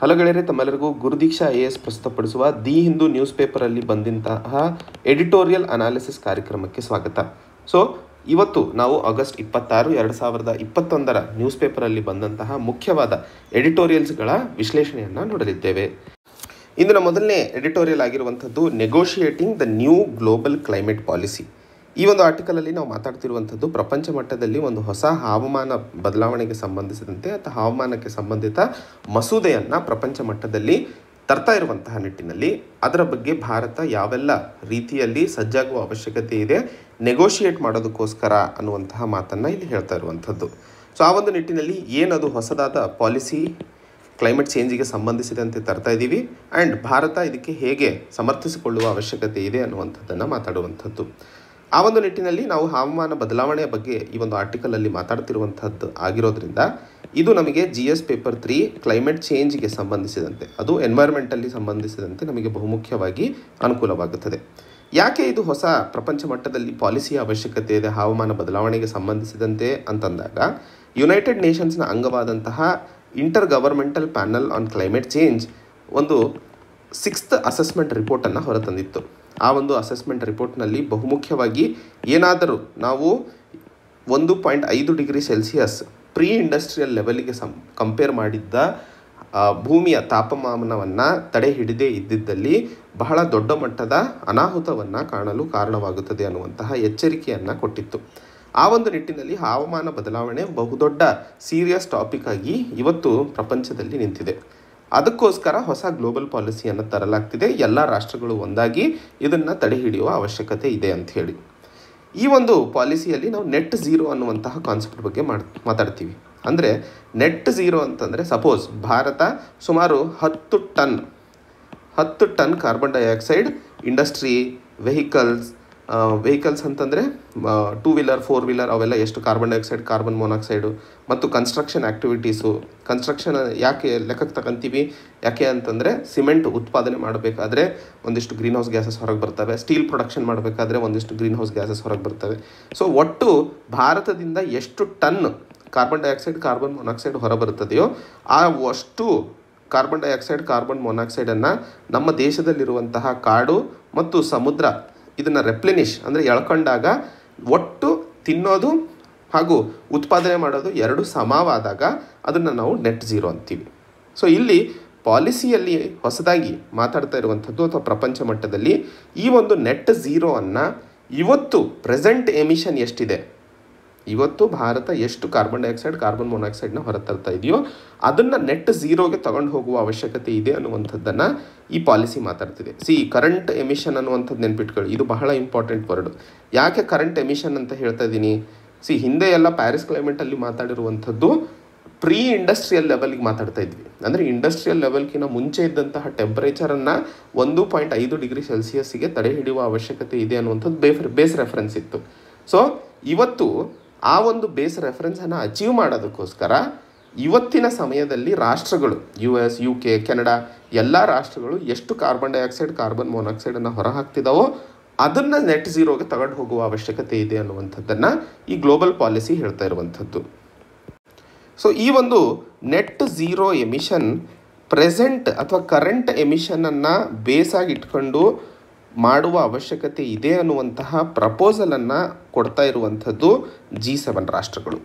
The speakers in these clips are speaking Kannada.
ಹಲೋ ಗೆಳೆಯರೆ, ತಮ್ಮೆಲ್ಲರಿಗೂ ಗುರುದೀಕ್ಷಾ IAS ಪ್ರಸ್ತುತಪಡಿಸುವ ದಿ ಹಿಂದೂ ನ್ಯೂಸ್ ಪೇಪರಲ್ಲಿ ಬಂದಂತಹ ಎಡಿಟೋರಿಯಲ್ ಅನಾಲಿಸಿಸ್ ಕಾರ್ಯಕ್ರಮಕ್ಕೆ ಸ್ವಾಗತ. ಸೊ ಇವತ್ತು ನಾವು ಆಗಸ್ಟ್ 26, 2021 ನ್ಯೂಸ್ ಪೇಪರಲ್ಲಿ ಬಂದಂತಹ ಮುಖ್ಯವಾದ ಎಡಿಟೋರಿಯಲ್ಸ್ಗಳ ವಿಶ್ಲೇಷಣೆಯನ್ನು ನೋಡಲಿದ್ದೇವೆ. ಇಂದಿನ ಮೊದಲನೇ ಎಡಿಟೋರಿಯಲ್ ಆಗಿರುವಂಥದ್ದು negotiating the new global climate policy. ಈ ಒಂದು ಆರ್ಟಿಕಲಲ್ಲಿ ನಾವು ಮಾತಾಡ್ತಿರುವಂಥದ್ದು ಪ್ರಪಂಚ ಮಟ್ಟದಲ್ಲಿ ಒಂದು ಹೊಸ ಹವಾಮಾನ ಬದಲಾವಣೆಗೆ ಸಂಬಂಧಿಸಿದಂತೆ ಅಥವಾ ಹವಾಮಾನಕ್ಕೆ ಸಂಬಂಧಿತ ಮಸೂದೆಯನ್ನು ಪ್ರಪಂಚ ಮಟ್ಟದಲ್ಲಿ ತರ್ತಾ ಇರುವಂತಹ ನಿಟ್ಟಿನಲ್ಲಿ ಅದರ ಬಗ್ಗೆ ಭಾರತ ಯಾವೆಲ್ಲ ರೀತಿಯಲ್ಲಿ ಸಜ್ಜಾಗುವ ಅವಶ್ಯಕತೆ ಇದೆ ನೆಗೋಷಿಯೇಟ್ ಮಾಡೋದಕ್ಕೋಸ್ಕರ ಅನ್ನುವಂತಹ ಮಾತನ್ನು ಇಲ್ಲಿ ಹೇಳ್ತಾ ಇರುವಂಥದ್ದು. ಸೊ ಆ ಒಂದು ನಿಟ್ಟಿನಲ್ಲಿ ಏನದು ಹೊಸದಾದ ಪಾಲಿಸಿ ಕ್ಲೈಮೇಟ್ ಚೇಂಜಿಗೆ ಸಂಬಂಧಿಸಿದಂತೆ ತರ್ತಾ ಇದ್ದೀವಿ ಆ್ಯಂಡ್ ಭಾರತ ಇದಕ್ಕೆ ಹೇಗೆ ಸಮರ್ಥಿಸಿಕೊಳ್ಳುವ ಅವಶ್ಯಕತೆ ಇದೆ ಅನ್ನುವಂಥದ್ದನ್ನು ಮಾತಾಡುವಂಥದ್ದು. ಆ ಒಂದು ನಿಟ್ಟಿನಲ್ಲಿ ನಾವು ಹವಾಮಾನ ಬದಲಾವಣೆಯ ಬಗ್ಗೆ ಈ ಒಂದು ಆರ್ಟಿಕಲಲ್ಲಿ ಮಾತಾಡ್ತಿರುವಂಥದ್ದು ಆಗಿರೋದ್ರಿಂದ ಇದು ನಮಗೆ GS ಪೇಪರ್ 3 ಕ್ಲೈಮೇಟ್ ಚೇಂಜ್ಗೆ ಸಂಬಂಧಿಸಿದಂತೆ, ಅದು ಎನ್ವೈರ್ಮೆಂಟಲ್ಲಿ ಸಂಬಂಧಿಸಿದಂತೆ ನಮಗೆ ಬಹುಮುಖ್ಯವಾಗಿ ಅನುಕೂಲವಾಗುತ್ತದೆ. ಯಾಕೆ ಇದು ಹೊಸ ಪ್ರಪಂಚ ಮಟ್ಟದಲ್ಲಿ ಪಾಲಿಸಿಯ ಅವಶ್ಯಕತೆ ಇದೆ ಹವಾಮಾನ ಬದಲಾವಣೆಗೆ ಸಂಬಂಧಿಸಿದಂತೆ ಅಂತಂದಾಗ, ಯುನೈಟೆಡ್ ನೇಷನ್ಸ್ನ ಅಂಗವಾದಂತಹ intergovernmental panel on climate change ಒಂದು 6th ಅಸೆಸ್ಮೆಂಟ್ ರಿಪೋರ್ಟನ್ನು ಹೊರತಂದಿತ್ತು. ಆ ಒಂದು ಅಸೆಸ್ಮೆಂಟ್ ರಿಪೋರ್ಟ್ನಲ್ಲಿ ಬಹುಮುಖ್ಯವಾಗಿ ಏನಾದರೂ ನಾವು 1.5 ಡಿಗ್ರಿ ಸೆಲ್ಸಿಯಸ್ ಪ್ರೀ ಇಂಡಸ್ಟ್ರಿಯಲ್ ಲೆವೆಲ್ಗೆ ಕಂಪೇರ್ ಮಾಡಿದ್ದ ಭೂಮಿಯ ತಾಪಮಾನವನ್ನು ತಡೆ ಹಿಡಿದೇ ಇದ್ದಿದ್ದಲ್ಲಿ ಬಹಳ ದೊಡ್ಡ ಮಟ್ಟದ ಅನಾಹುತವನ್ನು ಕಾಣಲು ಕಾರಣವಾಗುತ್ತದೆ ಅನ್ನುವಂತಹ ಎಚ್ಚರಿಕೆಯನ್ನು ಕೊಟ್ಟಿತ್ತು. ಆ ಒಂದು ನಿಟ್ಟಿನಲ್ಲಿ ಹವಾಮಾನ ಬದಲಾವಣೆ ಬಹುದೊಡ್ಡ ಸೀರಿಯಸ್ ಟಾಪಿಕ್ ಆಗಿ ಇವತ್ತು ಪ್ರಪಂಚದಲ್ಲಿ ನಿಂತಿದೆ. ಅದಕ್ಕೋಸ್ಕರ ಹೊಸ ಗ್ಲೋಬಲ್ ಪಾಲಿಸಿಯನ್ನು ತರಲಾಗ್ತಿದೆ. ಎಲ್ಲ ರಾಷ್ಟ್ರಗಳು ಒಂದಾಗಿ ಇದನ್ನು ತಡೆ ಹಿಡಿಯುವ ಅವಶ್ಯಕತೆ ಇದೆ ಅಂತ ಹೇಳಿ. ಈ ಒಂದು ಪಾಲಿಸಿಯಲ್ಲಿ ನಾವು ನೆಟ್ ಝೀರೋ ಅನ್ನುವಂತಹ ಕಾನ್ಸೆಪ್ಟ್ ಬಗ್ಗೆ ಮಾತಾಡ್ತೀವಿ. ಅಂದರೆ ನೆಟ್ ಝೀರೋ ಅಂತಂದರೆ, ಸಪೋಸ್ ಭಾರತ ಸುಮಾರು 10 ton carbon dioxide industry, vehicles ಅಂತಂದರೆ 2 ವೀಲರ್ 4 ವೀಲರ್ ಅವೆಲ್ಲ ಎಷ್ಟು ಕಾರ್ಬನ್ ಡೈಆಕ್ಸೈಡ್, ಕಾರ್ಬನ್ ಮೊನಾಕ್ಸೈಡು ಮತ್ತು ಕನ್ಸ್ಟ್ರಕ್ಷನ್ ಆ್ಯಕ್ಟಿವಿಟೀಸು. ಕನ್ಸ್ಟ್ರಕ್ಷನ್ ಯಾಕೆ ಲೆಕ್ಕಕ್ಕೆ ತಗೊಂತೀವಿ? ಯಾಕೆ ಅಂತಂದರೆ ಸಿಮೆಂಟ್ ಉತ್ಪಾದನೆ ಮಾಡಬೇಕಾದ್ರೆ ಒಂದಿಷ್ಟು ಗ್ರೀನ್ ಹೌಸ್ ಗ್ಯಾಸಸ್ ಹೊರಗೆ ಬರ್ತವೆ, ಸ್ಟೀಲ್ ಪ್ರೊಡಕ್ಷನ್ ಮಾಡಬೇಕಾದ್ರೆ ಒಂದಿಷ್ಟು ಗ್ರೀನ್ ಹೌಸ್ ಗ್ಯಾಸಸ್ ಹೊರಗೆ ಬರ್ತವೆ. ಸೊ ಒಟ್ಟು ಭಾರತದಿಂದ ಎಷ್ಟು ton carbon dioxide, carbon monoxide ಹೊರಬರುತ್ತದೆಯೋ ಆ ಅಷ್ಟು ಕಾರ್ಬನ್ ಡೈಆಕ್ಸೈಡ್, ಕಾರ್ಬನ್ ಮೊನಾಕ್ಸೈಡನ್ನು ನಮ್ಮ ದೇಶದಲ್ಲಿರುವಂತಹ ಕಾಡು ಮತ್ತು ಸಮುದ್ರ ಇದನ್ನು ರೆಪ್ಲೆನಿಶ್ ಅಂದರೆ ಎಳ್ಕೊಂಡಾಗ ಒಟ್ಟು ತಿನ್ನೋದು ಹಾಗೂ ಉತ್ಪಾದನೆ ಮಾಡೋದು ಎರಡು ಸಮವಾದಾಗ ಅದನ್ನು ನಾವು ನೆಟ್ ಝೀರೋ ಅಂತೀವಿ. ಸೊ ಇಲ್ಲಿ ಪಾಲಿಸಿಯಲ್ಲಿ ಹೊಸದಾಗಿ ಮಾತಾಡ್ತಾ ಇರುವಂಥದ್ದು ಅಥವಾ ಪ್ರಪಂಚ ಮಟ್ಟದಲ್ಲಿ ಈ ಒಂದು ನೆಟ್ ಝೀರೋ ಅನ್ನು ಇವತ್ತು ಪ್ರೆಸೆಂಟ್ ಎಮಿಷನ್ ಎಷ್ಟಿದೆ, ಇವತ್ತು ಭಾರತ ಎಷ್ಟು ಕಾರ್ಬನ್ ಡೈಆಕ್ಸೈಡ್, ಕಾರ್ಬನ್ ಮೊನಾಕ್ಸೈಡ್ನ ಹೊರತರ್ತಾ ಇದೆಯೋ ಅದನ್ನು ನೆಟ್ ಝೀರೋಗೆ ತಗೊಂಡು ಹೋಗುವ ಅವಶ್ಯಕತೆ ಇದೆ ಅನ್ನುವಂಥದ್ದನ್ನು ಈ ಪಾಲಿಸಿ ಮಾತಾಡ್ತಿದೆ. ಕರೆಂಟ್ ಎಮಿಷನ್ ಅನ್ನುವಂಥದ್ದು ನೆನ್ಪಿಟ್ಕೊಳ್ಳಿ, ಇದು ಬಹಳ ಇಂಪಾರ್ಟೆಂಟ್ ವರ್ಡ್. ಯಾಕೆ ಕರೆಂಟ್ ಎಮಿಷನ್ ಅಂತ ಹೇಳ್ತಾ ಇದ್ದೀನಿ? ಹಿಂದೆ ಎಲ್ಲ ಪ್ಯಾರಿಸ್ ಕ್ಲೈಮೇಟಲ್ಲಿ ಮಾತಾಡಿರುವಂಥದ್ದು ಪ್ರೀ ಇಂಡಸ್ಟ್ರಿಯಲ್ ಲೆವೆಲ್ಗೆ ಮಾತಾಡ್ತಾ ಇದ್ವಿ. ಅಂದರೆ ಇಂಡಸ್ಟ್ರಿಯಲ್ ಲೆವೆಲ್ಗಿಂತ ಮುಂಚೆ ಇದ್ದಂತಹ ಟೆಂಪರೇಚರನ್ನು 1.5 ಡಿಗ್ರಿ ಸೆಲ್ಸಿಯಸ್ಸಿಗೆ ತಡೆ ಹಿಡಿಯುವ ಅವಶ್ಯಕತೆ ಇದೆ ಅನ್ನುವಂಥದ್ದು ಬೇಸ್ ರೆಫರೆನ್ಸ್ ಇತ್ತು. ಸೊ ಇವತ್ತು ಆ ಒಂದು ಬೇಸ್ ರೆಫರೆನ್ಸನ್ನು ಅಚೀವ್ ಮಾಡೋದಕ್ಕೋಸ್ಕರ ಇವತ್ತಿನ ಸಮಯದಲ್ಲಿ ರಾಷ್ಟ್ರಗಳು US, UK, ಕೆನಡಾ ಎಲ್ಲ ರಾಷ್ಟ್ರಗಳು ಎಷ್ಟು ಕಾರ್ಬನ್ ಡೈಆಕ್ಸೈಡ್, ಕಾರ್ಬನ್ ಮೊನಾಕ್ಸೈಡನ್ನು ಹೊರಹಾಕ್ತಿದ್ದಾವೋ ಅದನ್ನು ನೆಟ್ ಝೀರೋಗೆ ತಗೊಂಡು ಹೋಗುವ ಅವಶ್ಯಕತೆ ಇದೆ ಅನ್ನುವಂಥದ್ದನ್ನು ಈ ಗ್ಲೋಬಲ್ ಪಾಲಿಸಿ ಹೇಳ್ತಾ ಇರುವಂಥದ್ದು. ಸೊ ಈ ಒಂದು ನೆಟ್ ಝೀರೋ ಎಮಿಷನ್ ಪ್ರೆಸೆಂಟ್ ಅಥವಾ ಕರೆಂಟ್ ಎಮಿಷನನ್ನು ಬೇಸಾಗಿ ಇಟ್ಕೊಂಡು ಮಾಡುವ ಅವಶ್ಯಕತೆ ಇದೆ ಅನ್ನುವಂತಹ ಪ್ರಪೋಸಲನ್ನು ಕೊಡ್ತಾ ಇರುವಂಥದ್ದು G7 ರಾಷ್ಟ್ರಗಳು.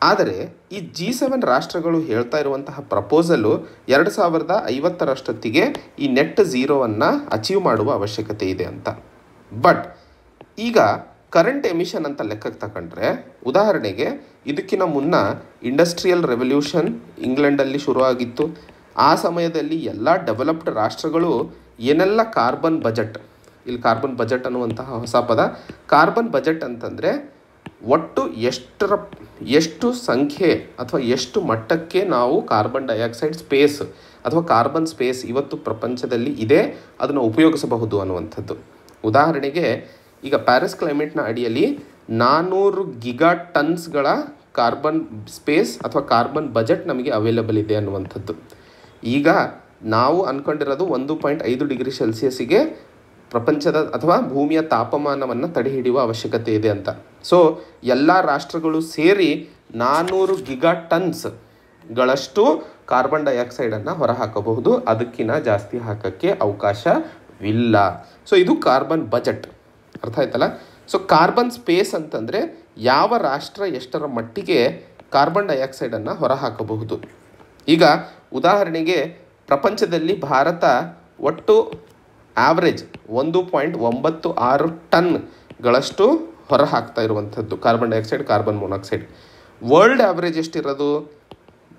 ಆದರೆ ಈ G7 ರಾಷ್ಟ್ರಗಳು ಹೇಳ್ತಾ ಇರುವಂತಹ ಪ್ರಪೋಸಲು 2050 ಈ ನೆಟ್ ಝೀರೋವನ್ನು ಅಚೀವ್ ಮಾಡುವ ಅವಶ್ಯಕತೆ ಇದೆ ಅಂತ. ಬಟ್ ಈಗ ಕರೆಂಟ್ ಎಮಿಷನ್ ಅಂತ ಲೆಕ್ಕಕ್ಕೆ ತಗೊಂಡ್ರೆ, ಉದಾಹರಣೆಗೆ ಇದಕ್ಕಿಂತ ಮುನ್ನ ಇಂಡಸ್ಟ್ರಿಯಲ್ ರೆವಲ್ಯೂಷನ್ ಇಂಗ್ಲೆಂಡಲ್ಲಿ ಶುರುವಾಗಿತ್ತು. ಆ ಸಮಯದಲ್ಲಿ ಎಲ್ಲ ಡೆವಲಪ್ಡ್ ರಾಷ್ಟ್ರಗಳು ಏನೆಲ್ಲ ಕಾರ್ಬನ್ ಬಜೆಟ್, ಇಲ್ಲಿ ಕಾರ್ಬನ್ ಬಜೆಟ್ ಅನ್ನುವಂತಹ ಹೊಸ ಪದ, ಕಾರ್ಬನ್ ಬಜೆಟ್ ಅಂತಂದರೆ ಒಟ್ಟು ಎಷ್ಟು ಸಂಖ್ಯೆ ಅಥವಾ ಎಷ್ಟು ಮಟ್ಟಕ್ಕೆ ನಾವು ಕಾರ್ಬನ್ ಡೈಆಕ್ಸೈಡ್ ಸ್ಪೇಸ್ ಅಥವಾ ಕಾರ್ಬನ್ ಸ್ಪೇಸ್ ಇವತ್ತು ಪ್ರಪಂಚದಲ್ಲಿ ಇದೆ ಅದನ್ನು ಉಪಯೋಗಿಸಬಹುದು ಅನ್ನುವಂಥದ್ದು. ಉದಾಹರಣೆಗೆ ಈಗ ಪ್ಯಾರಿಸ್ ಕ್ಲೈಮೇಟ್ನ ಅಡಿಯಲ್ಲಿ 400 ಗಿಗಾ ಟನ್ಸ್ಗಳ ಕಾರ್ಬನ್ ಸ್ಪೇಸ್ ಅಥವಾ ಕಾರ್ಬನ್ ಬಜೆಟ್ ನಮಗೆ ಅವೈಲೇಬಲ್ ಇದೆ ಅನ್ನುವಂಥದ್ದು. ಈಗ ನಾವು ಅಂದ್ಕೊಂಡಿರೋದು 1.5 ಡಿಗ್ರಿ ಸೆಲ್ಸಿಯಸ್ಸಿಗೆ ಪ್ರಪಂಚದ ಅಥವಾ ಭೂಮಿಯ ತಾಪಮಾನವನ್ನು ತಡೆ ಹಿಡಿಯುವ ಅವಶ್ಯಕತೆ ಇದೆ ಅಂತ. ಸೊ ಎಲ್ಲ ರಾಷ್ಟ್ರಗಳು ಸೇರಿ 400 ಗಿಗಾ ಟನ್ಸ್ಗಳಷ್ಟು ಕಾರ್ಬನ್ ಡೈಆಕ್ಸೈಡನ್ನು ಹೊರಹಾಕಬಹುದು, ಅದಕ್ಕಿಂತ ಜಾಸ್ತಿ ಹಾಕೋಕ್ಕೆ ಅವಕಾಶವಿಲ್ಲ. ಸೊ ಇದು ಕಾರ್ಬನ್ ಬಜೆಟ್, ಅರ್ಥ ಆಯ್ತಲ್ಲ. ಸೊ ಕಾರ್ಬನ್ ಸ್ಪೇಸ್ ಅಂತಂದರೆ ಯಾವ ರಾಷ್ಟ್ರ ಎಷ್ಟರ ಮಟ್ಟಿಗೆ ಕಾರ್ಬನ್ ಡೈಆಕ್ಸೈಡನ್ನು ಹೊರಹಾಕಬಹುದು. ಈಗ ಉದಾಹರಣೆಗೆ ಪ್ರಪಂಚದಲ್ಲಿ ಭಾರತ ಒಟ್ಟು ಆವ್ರೇಜ್ 1.96 ಟನ್ಗಳಷ್ಟು ಹೊರಹಾಕ್ತಾ ಇರುವಂಥದ್ದು carbon dioxide, carbon monoxide. World average ಎಷ್ಟಿರೋದು?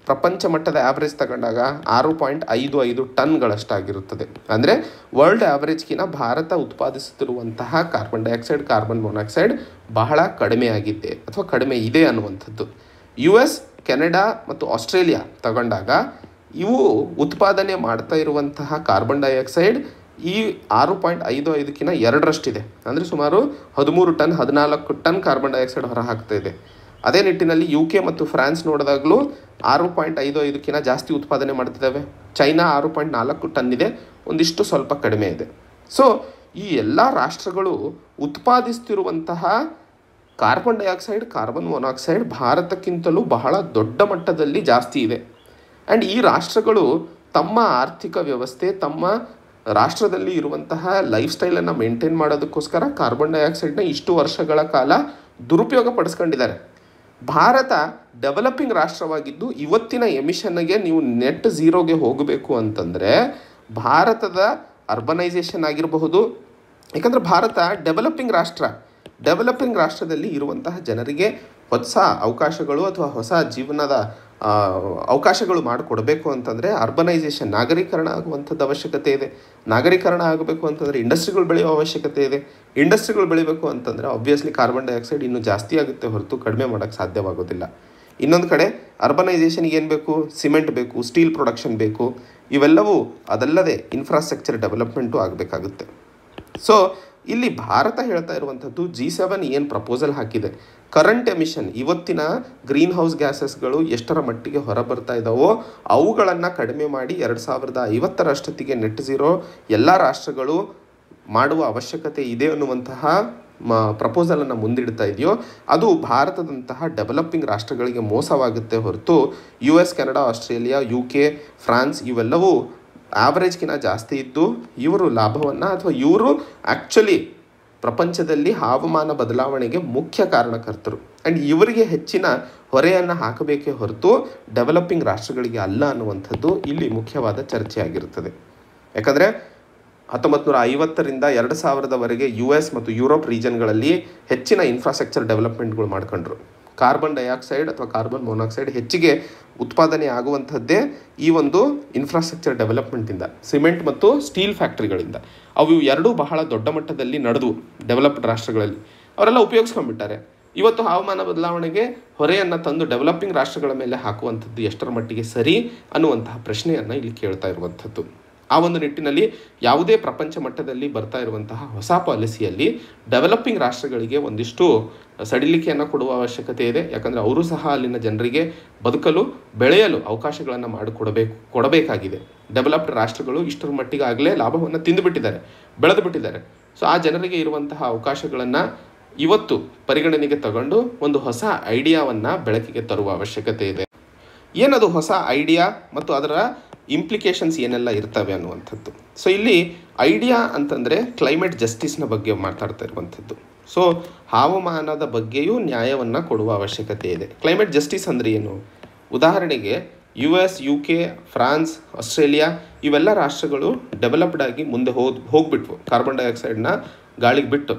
ಪ್ರಪಂಚ ಮಟ್ಟದ ಆವ್ರೇಜ್ ತಗೊಂಡಾಗ 6.55 ಟನ್ಗಳಷ್ಟಾಗಿರುತ್ತದೆ. ಅಂದರೆ ವರ್ಲ್ಡ್ ಆವ್ರೇಜ್ಗಿಂತ ಭಾರತ ಉತ್ಪಾದಿಸುತ್ತಿರುವಂತಹ ಕಾರ್ಬನ್ ಡೈಆಕ್ಸೈಡ್, ಕಾರ್ಬನ್ ಮೊನಾಕ್ಸೈಡ್ ಬಹಳ ಕಡಿಮೆ ಆಗಿದೆ ಅಥವಾ ಕಡಿಮೆ ಇದೆ ಅನ್ನುವಂಥದ್ದು. US, ಕೆನಡಾ ಮತ್ತು ಆಸ್ಟ್ರೇಲಿಯಾ ತಗೊಂಡಾಗ ಇವು ಉತ್ಪಾದನೆ ಮಾಡ್ತಾ ಇರುವಂತಹ ಕಾರ್ಬನ್ ಡೈಆಕ್ಸೈಡ್ ಈ 6.55ಕ್ಕಿಂತ 2ರಷ್ಟಿದೆ. ಅಂದರೆ ಸುಮಾರು 13 ಟನ್ 14 ಟನ್ ಕಾರ್ಬನ್ ಡೈಆಕ್ಸೈಡ್ ಹೊರ ಹಾಕ್ತಾ ಇದೆ. ಅದೇ ನಿಟ್ಟಿನಲ್ಲಿ UK ಮತ್ತು ಫ್ರಾನ್ಸ್ ನೋಡಿದಾಗಲೂ 6.55ಕ್ಕಿಂತ ಜಾಸ್ತಿ ಉತ್ಪಾದನೆ ಮಾಡ್ತಿದ್ದಾವೆ. ಚೈನಾ 6.4 ಟನ್ ಇದೆ, ಒಂದಿಷ್ಟು ಸ್ವಲ್ಪ ಕಡಿಮೆ ಇದೆ. ಸೊ ಈ ಎಲ್ಲ ರಾಷ್ಟ್ರಗಳು ಉತ್ಪಾದಿಸ್ತಿರುವಂತಹ ಕಾರ್ಬನ್ ಡೈಆಕ್ಸೈಡ್, ಕಾರ್ಬನ್ ಮೊನಾಕ್ಸೈಡ್ ಭಾರತಕ್ಕಿಂತಲೂ ಬಹಳ ದೊಡ್ಡ ಮಟ್ಟದಲ್ಲಿ ಜಾಸ್ತಿ ಇದೆ. ಆ್ಯಂಡ್ ಈ ರಾಷ್ಟ್ರಗಳು ತಮ್ಮ ಆರ್ಥಿಕ ವ್ಯವಸ್ಥೆ, ತಮ್ಮ ರಾಷ್ಟ್ರದಲ್ಲಿ ಇರುವಂತಹ ಲೈಫ್ ಸ್ಟೈಲನ್ನು ಮೇಂಟೈನ್ ಮಾಡೋದಕ್ಕೋಸ್ಕರ ಕಾರ್ಬನ್ ಡೈಆಕ್ಸೈಡ್ನ ಇಷ್ಟು ವರ್ಷಗಳ ಕಾಲ ದುರುಪಯೋಗ ಪಡಿಸ್ಕೊಂಡಿದ್ದಾರೆ. ಭಾರತ ಡೆವಲಪಿಂಗ್ ರಾಷ್ಟ್ರವಾಗಿದ್ದು ಇವತ್ತಿನ ಎಮಿಷನ್ಗೆ ನೀವು ನೆಟ್ ಝೀರೋಗೆ ಹೋಗಬೇಕು ಅಂತಂದರೆ ಭಾರತದ ಅರ್ಬನೈಸೇಷನ್ ಆಗಿರಬಹುದು. ಯಾಕಂದರೆ ಭಾರತ ಡೆವಲಪಿಂಗ್ ರಾಷ್ಟ್ರದಲ್ಲಿ ಇರುವಂತಹ ಜನರಿಗೆ ಹೊಸ ಅವಕಾಶಗಳು ಅಥವಾ ಹೊಸ ಜೀವನದ ಅವಕಾಶಗಳು ಮಾಡಿಕೊಡಬೇಕು ಅಂತಂದರೆ ಅರ್ಬನೈಸೇಷನ್, ನಾಗರೀಕರಣ ಆಗುವಂಥದ್ದು ಅವಶ್ಯಕತೆ ಇದೆ. ನಾಗರೀಕರಣ ಆಗಬೇಕು ಅಂತಂದರೆ ಇಂಡಸ್ಟ್ರಿಗಳು ಬೆಳೆಯುವ ಅವಶ್ಯಕತೆ ಇದೆ. ಇಂಡಸ್ಟ್ರಿಗಳು ಬೆಳಿಬೇಕು ಅಂತಂದರೆ ಆಬ್ವಿಯಸ್ಲಿ ಕಾರ್ಬನ್ ಡೈಆಕ್ಸೈಡ್ ಇನ್ನೂ ಜಾಸ್ತಿ ಆಗುತ್ತೆ ಹೊರತು ಕಡಿಮೆ ಮಾಡೋಕ್ಕೆ ಸಾಧ್ಯವಾಗೋದಿಲ್ಲ. ಇನ್ನೊಂದು ಕಡೆ ಅರ್ಬನೈಸೇಷನ್ಗೆ ಏನು ಬೇಕು? ಸಿಮೆಂಟ್ ಬೇಕು, ಸ್ಟೀಲ್ ಪ್ರೊಡಕ್ಷನ್ ಬೇಕು. ಇವೆಲ್ಲವೂ ಅದಲ್ಲದೆ ಇನ್ಫ್ರಾಸ್ಟ್ರಕ್ಚರ್ ಡೆವಲಪ್ಮೆಂಟು ಆಗಬೇಕಾಗುತ್ತೆ. ಸೊ ಇಲ್ಲಿ ಭಾರತ ಹೇಳ್ತಾ ಇರುವಂಥದ್ದು G7 ಏನು ಪ್ರಪೋಸಲ್ ಹಾಕಿದೆ, ಕರೆಂಟ್ ಎಮಿಷನ್ ಇವತ್ತಿನ ಗ್ರೀನ್ ಹೌಸ್ ಗ್ಯಾಸಸ್ಗಳು ಎಷ್ಟರ ಮಟ್ಟಿಗೆ ಹೊರಬರ್ತಾ ಇದ್ದಾವೋ ಅವುಗಳನ್ನು ಕಡಿಮೆ ಮಾಡಿ 2050ರಷ್ಟೊತ್ತಿಗೆ ನೆಟ್ ಝೀರೋ ಎಲ್ಲ ರಾಷ್ಟ್ರಗಳು ಮಾಡುವ ಅವಶ್ಯಕತೆ ಇದೆ ಅನ್ನುವಂತಹ ಪ್ರಪೋಸಲನ್ನು ಮುಂದಿಡ್ತಾ ಇದೆಯೋ ಅದು ಭಾರತದಂತಹ ಡೆವಲಪಿಂಗ್ ರಾಷ್ಟ್ರಗಳಿಗೆ ಮೋಸವಾಗುತ್ತೆ ಹೊರತು US, Canada, Australia, UK, France ಇವೆಲ್ಲವೂ ಆವ್ರೇಜ್ಗಿಂತ ಜಾಸ್ತಿ ಇದ್ದು ಇವರು ಲಾಭವನ್ನು ಅಥವಾ ಇವರು ಆ್ಯಕ್ಚುಲಿ ಪ್ರಪಂಚದಲ್ಲಿ ಹವಾಮಾನ ಬದಲಾವಣೆಗೆ ಮುಖ್ಯ ಕಾರಣಕರ್ತರು. ಆ್ಯಂಡ್ ಇವರಿಗೆ ಹೆಚ್ಚಿನ ಹೊರೆಯನ್ನು ಹಾಕಬೇಕೇ ಹೊರತು ಡೆವಲಪಿಂಗ್ ರಾಷ್ಟ್ರಗಳಿಗೆ ಅಲ್ಲ ಅನ್ನುವಂಥದ್ದು ಇಲ್ಲಿ ಮುಖ್ಯವಾದ ಚರ್ಚೆಯಾಗಿರುತ್ತದೆ. ಯಾಕಂದರೆ 1950ರಿಂದ 2000ವರೆಗೆ US ಮತ್ತು ಯುರೋಪ್ ರೀಜನ್ಗಳಲ್ಲಿ ಹೆಚ್ಚಿನ ಇನ್ಫ್ರಾಸ್ಟ್ರಕ್ಚರ್ ಡೆವಲಪ್ಮೆಂಟ್ಗಳು ಮಾಡ್ಕೊಂಡ್ರು. ಕಾರ್ಬನ್ ಡೈಆಕ್ಸೈಡ್ ಅಥವಾ ಕಾರ್ಬನ್ ಮೊನಾಕ್ಸೈಡ್ ಹೆಚ್ಚಿಗೆ ಉತ್ಪಾದನೆ ಆಗುವಂಥದ್ದೇ ಈ ಒಂದು ಇನ್ಫ್ರಾಸ್ಟ್ರಕ್ಚರ್ ಡೆವಲಪ್ಮೆಂಟಿಂದ, ಸಿಮೆಂಟ್ ಮತ್ತು ಸ್ಟೀಲ್ ಫ್ಯಾಕ್ಟ್ರಿಗಳಿಂದ. ಅವು ಎರಡೂ ಬಹಳ ದೊಡ್ಡ ಮಟ್ಟದಲ್ಲಿ ನಡೆದು ಡೆವಲಪ್ಡ್ ರಾಷ್ಟ್ರಗಳಲ್ಲಿ ಅವರೆಲ್ಲ ಉಪಯೋಗಿಸ್ಕೊಂಡ್ಬಿಟ್ಟಾರೆ. ಇವತ್ತು ಹವಾಮಾನ ಬದಲಾವಣೆಗೆ ಹೊರೆಯನ್ನು ತಂದು ಡೆವಲಪಿಂಗ್ ರಾಷ್ಟ್ರಗಳ ಮೇಲೆ ಹಾಕುವಂಥದ್ದು ಎಷ್ಟರ ಮಟ್ಟಿಗೆ ಸರಿ ಅನ್ನುವಂತಹ ಪ್ರಶ್ನೆಯನ್ನು ಇಲ್ಲಿ ಕೇಳ್ತಾ ಇರುವಂಥದ್ದು. ಆ ಒಂದು ನಿಟ್ಟಿನಲ್ಲಿ ಯಾವುದೇ ಪ್ರಪಂಚ ಮಟ್ಟದಲ್ಲಿ ಬರ್ತಾ ಇರುವಂತಹ ಹೊಸ ಪಾಲಿಸಿಯಲ್ಲಿ ಡೆವಲಪಿಂಗ್ ರಾಷ್ಟ್ರಗಳಿಗೆ ಒಂದಿಷ್ಟು ಸಡಿಲಿಕೆಯನ್ನು ಕೊಡುವ ಅವಶ್ಯಕತೆ ಇದೆ. ಯಾಕಂದರೆ ಅವರು ಸಹ ಅಲ್ಲಿನ ಜನರಿಗೆ ಬದುಕಲು, ಬೆಳೆಯಲು ಅವಕಾಶಗಳನ್ನು ಕೊಡಬೇಕಾಗಿದೆ. ಡೆವಲಪ್ಡ್ ರಾಷ್ಟ್ರಗಳು ಇಷ್ಟರ ಮಟ್ಟಿಗೆ ಆಗಲೇ ಲಾಭವನ್ನು ತಿಂದುಬಿಟ್ಟಿದ್ದಾರೆ, ಬೆಳೆದು ಬಿಟ್ಟಿದ್ದಾರೆ. ಸೊ ಆ ಜನರಿಗೆ ಇರುವಂತಹ ಅವಕಾಶಗಳನ್ನು ಇವತ್ತು ಪರಿಗಣನೆಗೆ ತಗೊಂಡು ಒಂದು ಹೊಸ ಐಡಿಯಾವನ್ನು ಬೆಳಕಿಗೆ ತರುವ ಅವಶ್ಯಕತೆ ಇದೆ. ಏನದು ಹೊಸ ಐಡಿಯಾ ಮತ್ತು ಅದರ ಇಂಪ್ಲಿಕೇಶನ್ಸ್ ಏನೆಲ್ಲ ಇರ್ತವೆ ಅನ್ನುವಂಥದ್ದು. ಸೊ ಇಲ್ಲಿ ಐಡಿಯಾ ಅಂತಂದರೆ ಕ್ಲೈಮೇಟ್ ಜಸ್ಟಿಸ್ನ ಬಗ್ಗೆ ಮಾತಾಡ್ತಾ ಇರುವಂಥದ್ದು. ಸೊ ಹವಾಮಾನದ ಬಗ್ಗೆಯೂ ನ್ಯಾಯವನ್ನು ಕೊಡುವ ಅವಶ್ಯಕತೆ ಇದೆ. ಕ್ಲೈಮೇಟ್ ಜಸ್ಟಿಸ್ ಅಂದರೆ ಏನು? ಉದಾಹರಣೆಗೆ US, UK, ಫ್ರಾನ್ಸ್, ಆಸ್ಟ್ರೇಲಿಯಾ ಇವೆಲ್ಲ ರಾಷ್ಟ್ರಗಳು ಡೆವಲಪ್ಡ್ ಆಗಿ ಮುಂದೆ ಹೋಗ್ಬಿಟ್ವು ಕಾರ್ಬನ್ ಡೈಆಕ್ಸೈಡ್ನ ಗಾಳಿಗೆ ಬಿಟ್ಟು.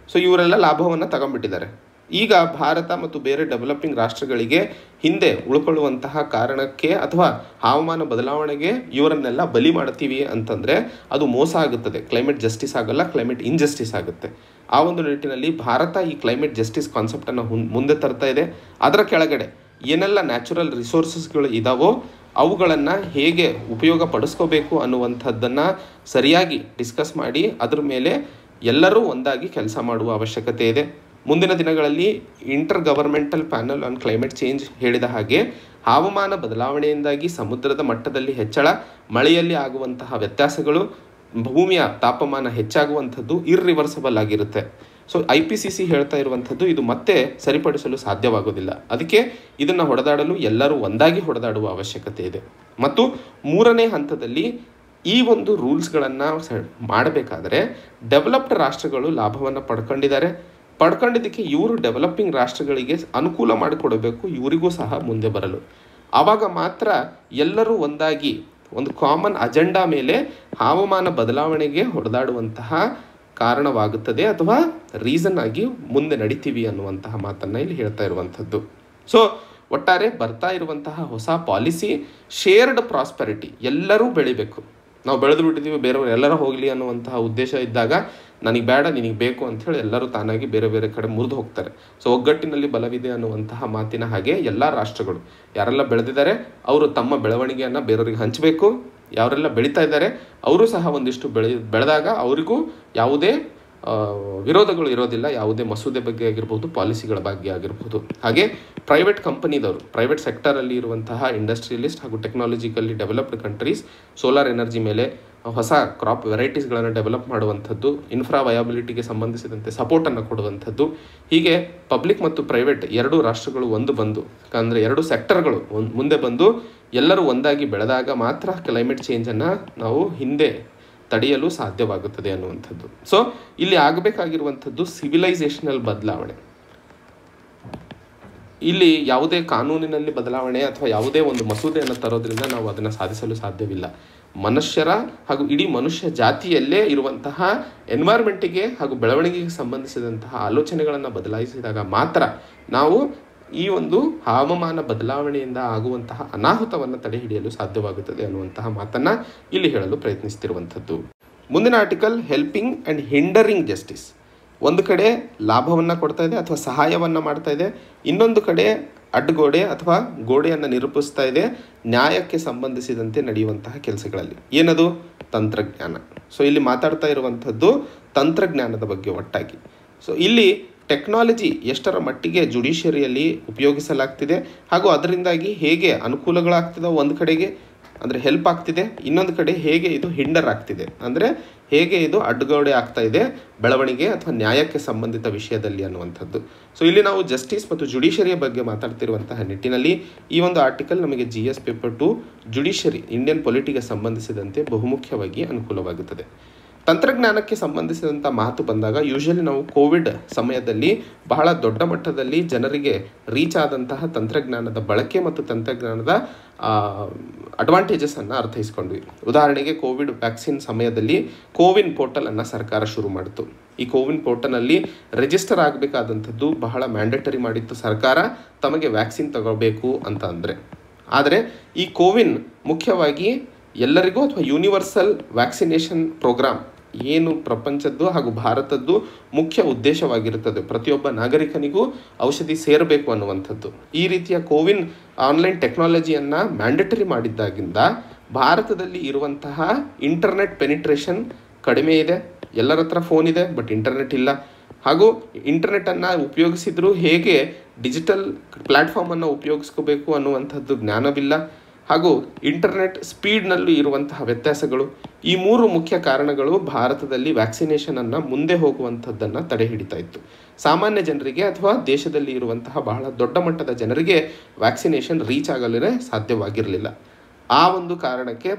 ಸೊ ಇವರೆಲ್ಲ ಲಾಭವನ್ನು ತಗೊಂಡ್ಬಿಟ್ಟಿದ್ದಾರೆ. ಈಗ ಭಾರತ ಮತ್ತು ಬೇರೆ ಡೆವಲಪಿಂಗ್ ರಾಷ್ಟ್ರಗಳಿಗೆ ಹಿಂದೆ ಉಳ್ಕೊಳ್ಳುವಂತಹ ಕಾರಣಕ್ಕೆ ಅಥವಾ ಹವಾಮಾನ ಬದಲಾವಣೆಗೆ ಇವರನ್ನೆಲ್ಲ ಬಲಿ ಮಾಡ್ತೀವಿ ಅಂತಂದರೆ ಅದು ಮೋಸ ಆಗುತ್ತದೆ. ಕ್ಲೈಮೇಟ್ ಜಸ್ಟಿಸ್ ಆಗಲ್ಲ, ಕ್ಲೈಮೇಟ್ ಇನ್ಜಸ್ಟಿಸ್ ಆಗುತ್ತೆ. ಆ ಒಂದು ನಿಟ್ಟಿನಲ್ಲಿ ಭಾರತ ಈ ಕ್ಲೈಮೇಟ್ ಜಸ್ಟಿಸ್ ಕಾನ್ಸೆಪ್ಟನ್ನು ಮುಂದೆ ತರ್ತಾ ಇದೆ. ಅದರ ಕೆಳಗಡೆ ಏನೆಲ್ಲ ನ್ಯಾಚುರಲ್ ರಿಸೋರ್ಸಸ್ಗಳು ಇದ್ದಾವೋ ಅವುಗಳನ್ನು ಹೇಗೆ ಉಪಯೋಗ ಪಡಿಸ್ಕೋಬೇಕು ಅನ್ನುವಂಥದ್ದನ್ನು ಸರಿಯಾಗಿ ಡಿಸ್ಕಸ್ ಮಾಡಿ ಅದರ ಮೇಲೆ ಎಲ್ಲರೂ ಒಂದಾಗಿ ಕೆಲಸ ಮಾಡುವ ಅವಶ್ಯಕತೆ ಇದೆ. ಮುಂದಿನ ದಿನಗಳಲ್ಲಿ inter governmental panel on climate change ಹೇಳಿದ ಹಾಗೆ ಹವಾಮಾನ ಬದಲಾವಣೆಯಿಂದಾಗಿ ಸಮುದ್ರದ ಮಟ್ಟದಲ್ಲಿ ಹೆಚ್ಚಳ, ಮಳೆಯಲ್ಲಿ ಆಗುವಂತಹ ವ್ಯತ್ಯಾಸಗಳು, ಭೂಮಿಯ ತಾಪಮಾನ ಹೆಚ್ಚಾಗುವಂಥದ್ದು ಇರ್ರಿವರ್ಸಬಲ್ ಆಗಿರುತ್ತೆ. ಸೊ IPCC ಹೇಳ್ತಾ ಇರುವಂಥದ್ದು ಇದು ಮತ್ತೆ ಸರಿಪಡಿಸಲು ಸಾಧ್ಯವಾಗೋದಿಲ್ಲ. ಅದಕ್ಕೆ ಇದನ್ನು ಹೊಡೆದಾಡಲು ಎಲ್ಲರೂ ಒಂದಾಗಿ ಹೊಡೆದಾಡುವ ಅವಶ್ಯಕತೆ ಇದೆ. ಮತ್ತು ಮೂರನೇ ಹಂತದಲ್ಲಿ ಈ ಒಂದು ರೂಲ್ಸ್ಗಳನ್ನು ಮಾಡಬೇಕಾದರೆ ಡೆವಲಪ್ಡ್ ರಾಷ್ಟ್ರಗಳು ಲಾಭವನ್ನು ಪಡ್ಕೊಂಡಿದ್ದಕ್ಕೆ ಇವರು ಡೆವಲಪಿಂಗ್ ರಾಷ್ಟ್ರಗಳಿಗೆ ಅನುಕೂಲ ಮಾಡಿಕೊಡಬೇಕು, ಇವರಿಗೂ ಸಹ ಮುಂದೆ ಬರಲು. ಆವಾಗ ಮಾತ್ರ ಎಲ್ಲರೂ ಒಂದಾಗಿ ಒಂದು ಕಾಮನ್ ಅಜೆಂಡಾ ಮೇಲೆ ಹವಾಮಾನ ಬದಲಾವಣೆಗೆ ಹೊಡೆದಾಡುವಂತಹ ಕಾರಣವಾಗುತ್ತದೆ ಅಥವಾ ರೀಸನ್ ಆಗಿ ಮುಂದೆ ನಡಿತೀವಿ ಅನ್ನುವಂತಹ ಮಾತನ್ನು ಇಲ್ಲಿ ಹೇಳ್ತಾ ಇರುವಂಥದ್ದು. ಸೊ ಒಟ್ಟಾರೆ ಬರ್ತಾ ಇರುವಂತಹ ಹೊಸ ಪಾಲಿಸಿ ಶೇರ್ಡ್ ಪ್ರಾಸ್ಪರಿಟಿ, ಎಲ್ಲರೂ ಬೆಳಿಬೇಕು. ನಾವು ಬೆಳೆದು ಬಿಟ್ಟಿದ್ದೀವಿ, ಬೇರೆಯವರು ಎಲ್ಲರೂ ಹೋಗಲಿ ಅನ್ನುವಂತಹ ಉದ್ದೇಶ ಇದ್ದಾಗ ನನಗೆ ಬೇಡ ನಿನಗೆ ಬೇಕು ಅಂಥೇಳಿ ಎಲ್ಲರೂ ತಾನಾಗಿ ಬೇರೆ ಬೇರೆ ಕಡೆ ಮುರಿದು ಹೋಗ್ತಾರೆ. ಸೊ ಒಗ್ಗಟ್ಟಿನಲ್ಲಿ ಬಲವಿದೆ ಅನ್ನುವಂತಹ ಮಾತಿನ ಹಾಗೆ ಎಲ್ಲ ರಾಷ್ಟ್ರಗಳು ಯಾರೆಲ್ಲ ಬೆಳೆದಿದ್ದಾರೆ ಅವರು ತಮ್ಮ ಬೆಳವಣಿಗೆಯನ್ನು ಬೇರೆಯವರಿಗೆ ಹಂಚಬೇಕು. ಯಾರೆಲ್ಲ ಬೆಳೀತಾ ಇದ್ದಾರೆ ಅವರು ಸಹ ಒಂದಿಷ್ಟು ಬೆಳೆದಾಗ ಅವರಿಗೂ ಯಾವುದೇ ವಿರೋಧಗಳು ಇರೋದಿಲ್ಲ, ಯಾವುದೇ ಮಸೂದೆ ಬಗ್ಗೆ ಆಗಿರ್ಬೋದು, ಪಾಲಿಸಿಗಳ ಬಗ್ಗೆ ಆಗಿರ್ಬೋದು. ಹಾಗೆ ಪ್ರೈವೇಟ್ ಕಂಪನಿದವರು, ಪ್ರೈವೇಟ್ ಸೆಕ್ಟರಲ್ಲಿ ಇರುವಂತಹ ಇಂಡಸ್ಟ್ರಿಯಲಿಸ್ಟ್ ಹಾಗೂ technologically developed countries solar energy ಮೇಲೆ ಹೊಸ ಕ್ರಾಪ್ ವೆರೈಟೀಸ್ಗಳನ್ನು ಡೆವಲಪ್ ಮಾಡುವಂಥದ್ದು, ಇನ್ಫ್ರಾ ವಯಾಬಿಲಿಟಿಗೆ ಸಂಬಂಧಿಸಿದಂತೆ ಸಪೋರ್ಟನ್ನು ಕೊಡುವಂಥದ್ದು, ಹೀಗೆ ಪಬ್ಲಿಕ್ ಮತ್ತು ಪ್ರೈವೇಟ್ ಎರಡೂ ರಾಷ್ಟ್ರಗಳು ಅಂದರೆ ಎರಡು ಸೆಕ್ಟರ್ಗಳು ಮುಂದೆ ಬಂದು ಎಲ್ಲರೂ ಒಂದಾಗಿ ಬೆಳೆದಾಗ ಮಾತ್ರ ಕ್ಲೈಮೇಟ್ ಚೇಂಜನ್ನು ನಾವು ಹಿಂದೆ ತಡೆಯಲು ಸಾಧ್ಯವಾಗುತ್ತದೆ ಅನ್ನುವಂಥದ್ದು. ಸೊ ಇಲ್ಲಿ ಆಗಬೇಕಾಗಿರುವಂಥದ್ದು ಸಿವಿಲೈಸೇಷನಲ್ ಬದಲಾವಣೆ. ಇಲ್ಲಿ ಯಾವುದೇ ಕಾನೂನಿನಲ್ಲಿ ಬದಲಾವಣೆ ಅಥವಾ ಯಾವುದೇ ಒಂದು ಮಸೂದೆಯನ್ನು ತರೋದ್ರಿಂದ ನಾವು ಅದನ್ನು ಸಾಧಿಸಲು ಸಾಧ್ಯವಿಲ್ಲ. ಮನುಷ್ಯರ ಹಾಗೂ ಇಡೀ ಮನುಷ್ಯ ಜಾತಿಯಲ್ಲೇ ಇರುವಂತಹ ಎನ್ವೈರ್ಮೆಂಟಿಗೆ ಹಾಗೂ ಬೆಳವಣಿಗೆಗೆ ಸಂಬಂಧಿಸಿದಂತಹ ಆಲೋಚನೆಗಳನ್ನು ಬದಲಾಯಿಸಿದಾಗ ಮಾತ್ರ ನಾವು ಈ ಒಂದು ಹವಾಮಾನ ಬದಲಾವಣೆಯಿಂದ ಆಗುವಂತಹ ಅನಾಹುತವನ್ನು ತಡೆಹಿಡಿಯಲು ಸಾಧ್ಯವಾಗುತ್ತದೆ ಅನ್ನುವಂತಹ ಮಾತನ್ನು ಇಲ್ಲಿ ಹೇಳಲು ಪ್ರಯತ್ನಿಸ್ತಿರುವಂಥದ್ದು. ಮುಂದಿನ ಆರ್ಟಿಕಲ್ ಹೆಲ್ಪಿಂಗ್ ಆ್ಯಂಡ್ ಹಿಂಡರಿಂಗ್ ಜಸ್ಟಿಸ್. ಒಂದು ಕಡೆ ಲಾಭವನ್ನು ಕೊಡ್ತಾ ಇದೆ ಅಥವಾ ಸಹಾಯವನ್ನು ಮಾಡ್ತಾ ಇದೆ, ಇನ್ನೊಂದು ಕಡೆ ಅಡ್ಡಗೋಡೆ ಅಥವಾ ಗೋಡೆಯನ್ನು ನಿರೂಪಿಸ್ತಾ ಇದೆ ನ್ಯಾಯಕ್ಕೆ ಸಂಬಂಧಿಸಿದಂತೆ ನಡೆಯುವಂತಹ ಕೆಲಸಗಳಲ್ಲಿ. ಏನದು? ತಂತ್ರಜ್ಞಾನ. ಸೊ ಇಲ್ಲಿ ಮಾತಾಡ್ತಾ ಇರುವಂಥದ್ದು ತಂತ್ರಜ್ಞಾನದ ಬಗ್ಗೆ ಒಟ್ಟಾಗಿ. ಸೊ ಇಲ್ಲಿ ಟೆಕ್ನಾಲಜಿ ಎಷ್ಟರ ಮಟ್ಟಿಗೆ ಜುಡಿಷಿಯರಿಯಲ್ಲಿ ಉಪಯೋಗಿಸಲಾಗ್ತಿದೆ ಹಾಗೂ ಅದರಿಂದಾಗಿ ಹೇಗೆ ಅನುಕೂಲಗಳಾಗ್ತಿದೆ, ಒಂದು ಕಡೆಗೆ ಅಂದರೆ ಹೆಲ್ಪ್ ಆಗ್ತಿದೆ, ಇನ್ನೊಂದು ಕಡೆ ಹೇಗೆ ಇದು ಹಿಂಡರ್ ಆಗ್ತಿದೆ, ಅಂದರೆ ಹೇಗೆ ಇದು ಅಡ್ಡಗೋಡೆ ಆಗ್ತಾ ಇದೆ ಬೆಳವಣಿಗೆ ಅಥವಾ ನ್ಯಾಯಕ್ಕೆ ಸಂಬಂಧಿತ ವಿಷಯದಲ್ಲಿ ಅನ್ನುವಂಥದ್ದು. ಸೊ ಇಲ್ಲಿ ನಾವು ಜಸ್ಟಿಸ್ ಮತ್ತು ಜುಡಿಷರಿಯ ಬಗ್ಗೆ ಮಾತಾಡ್ತಿರುವಂತಹ ನಿಟ್ಟಿನಲ್ಲಿ ಈ ಒಂದು ಆರ್ಟಿಕಲ್ ನಮಗೆ GS ಪೇಪರ್ 2 ಜುಡಿಷರಿ ಇಂಡಿಯನ್ ಪೊಲಿಟಿಗೆ ಸಂಬಂಧಿಸಿದಂತೆ ಬಹುಮುಖ್ಯವಾಗಿ ಅನುಕೂಲವಾಗುತ್ತದೆ. ತಂತ್ರಜ್ಞಾನಕ್ಕೆ ಸಂಬಂಧಿಸಿದಂಥ ಮಾತು ಬಂದಾಗ ಯೂಶಲಿ ನಾವು ಕೋವಿಡ್ ಸಮಯದಲ್ಲಿ ಬಹಳ ದೊಡ್ಡ ಮಟ್ಟದಲ್ಲಿ ಜನರಿಗೆ ರೀಚ್ ಆದಂತಹ ತಂತ್ರಜ್ಞಾನದ ಬಳಕೆ ಮತ್ತು ತಂತ್ರಜ್ಞಾನದ ಅಡ್ವಾಂಟೇಜಸನ್ನು ಅರ್ಥೈಸ್ಕೊಂಡ್ವಿ. ಉದಾಹರಣೆಗೆ ಕೋವಿಡ್ ವ್ಯಾಕ್ಸಿನ್ ಸಮಯದಲ್ಲಿ ಕೋವಿನ್ ಪೋರ್ಟಲನ್ನು ಸರ್ಕಾರ ಶುರು ಮಾಡಿತು. ಈ ಕೋವಿನ್ ಪೋರ್ಟಲ್ನಲ್ಲಿ ರಿಜಿಸ್ಟರ್ ಆಗಬೇಕಾದಂಥದ್ದು ಬಹಳ ಮ್ಯಾಂಡೇಟರಿ ಮಾಡಿತ್ತು ಸರ್ಕಾರ, ತಮಗೆ ವ್ಯಾಕ್ಸಿನ್ ತಗೋಬೇಕು ಅಂತ ಅಂದರೆ. ಆದರೆ ಈ ಕೋವಿನ್ ಮುಖ್ಯವಾಗಿ ಎಲ್ಲರಿಗೂ ಅಥವಾ ಯೂನಿವರ್ಸಲ್ ವ್ಯಾಕ್ಸಿನೇಷನ್ ಪ್ರೋಗ್ರಾಮ್ ಏನು ಪ್ರಪಂಚದ್ದು ಹಾಗೂ ಭಾರತದ್ದು ಮುಖ್ಯ ಉದ್ದೇಶವಾಗಿರುತ್ತದೆ, ಪ್ರತಿಯೊಬ್ಬ ನಾಗರಿಕನಿಗೂ ಔಷಧಿ ಸೇರಬೇಕು ಅನ್ನುವಂಥದ್ದು. ಈ ರೀತಿಯ ಕೋವಿನ್ ಆನ್ಲೈನ್ ಟೆಕ್ನಾಲಜಿಯನ್ನು ಮ್ಯಾಂಡೇಟರಿ ಮಾಡಿದ್ದಾಗಿಂದ ಭಾರತದಲ್ಲಿ ಇರುವಂತಹ ಇಂಟರ್ನೆಟ್ ಪೆನಿಟ್ರೇಷನ್ ಕಡಿಮೆ ಇದೆ. ಎಲ್ಲರ ಹತ್ರ ಫೋನ್ ಇದೆ, ಬಟ್ ಇಂಟರ್ನೆಟ್ ಇಲ್ಲ. ಹಾಗೂ ಇಂಟರ್ನೆಟನ್ನು ಉಪಯೋಗಿಸಿದರೂ ಹೇಗೆ ಡಿಜಿಟಲ್ ಪ್ಲ್ಯಾಟ್ಫಾರ್ಮನ್ನು ಉಪಯೋಗಿಸ್ಕೋಬೇಕು ಅನ್ನುವಂಥದ್ದು ಜ್ಞಾನವಿಲ್ಲ. ಹಾಗೂ ಇಂಟರ್ನೆಟ್ ಸ್ಪೀಡ್ನಲ್ಲಿ ಇರುವಂತಹ ವ್ಯತ್ಯಾಸಗಳು, ಈ ಮೂರು ಮುಖ್ಯ ಕಾರಣಗಳು ಭಾರತದಲ್ಲಿ ವ್ಯಾಕ್ಸಿನೇಷನನ್ನು ಮುಂದೆ ಹೋಗುವಂಥದ್ದನ್ನು ತಡೆ ಹಿಡಿತಾ ಇತ್ತು. ಸಾಮಾನ್ಯ ಜನರಿಗೆ ಅಥವಾ ದೇಶದಲ್ಲಿ ಇರುವಂತಹ ಬಹಳ ದೊಡ್ಡ ಮಟ್ಟದ ಜನರಿಗೆ ವ್ಯಾಕ್ಸಿನೇಷನ್ ರೀಚ್ ಆಗಲೇ ಸಾಧ್ಯವಾಗಿರಲಿಲ್ಲ. ಆ ಒಂದು ಕಾರಣಕ್ಕೆ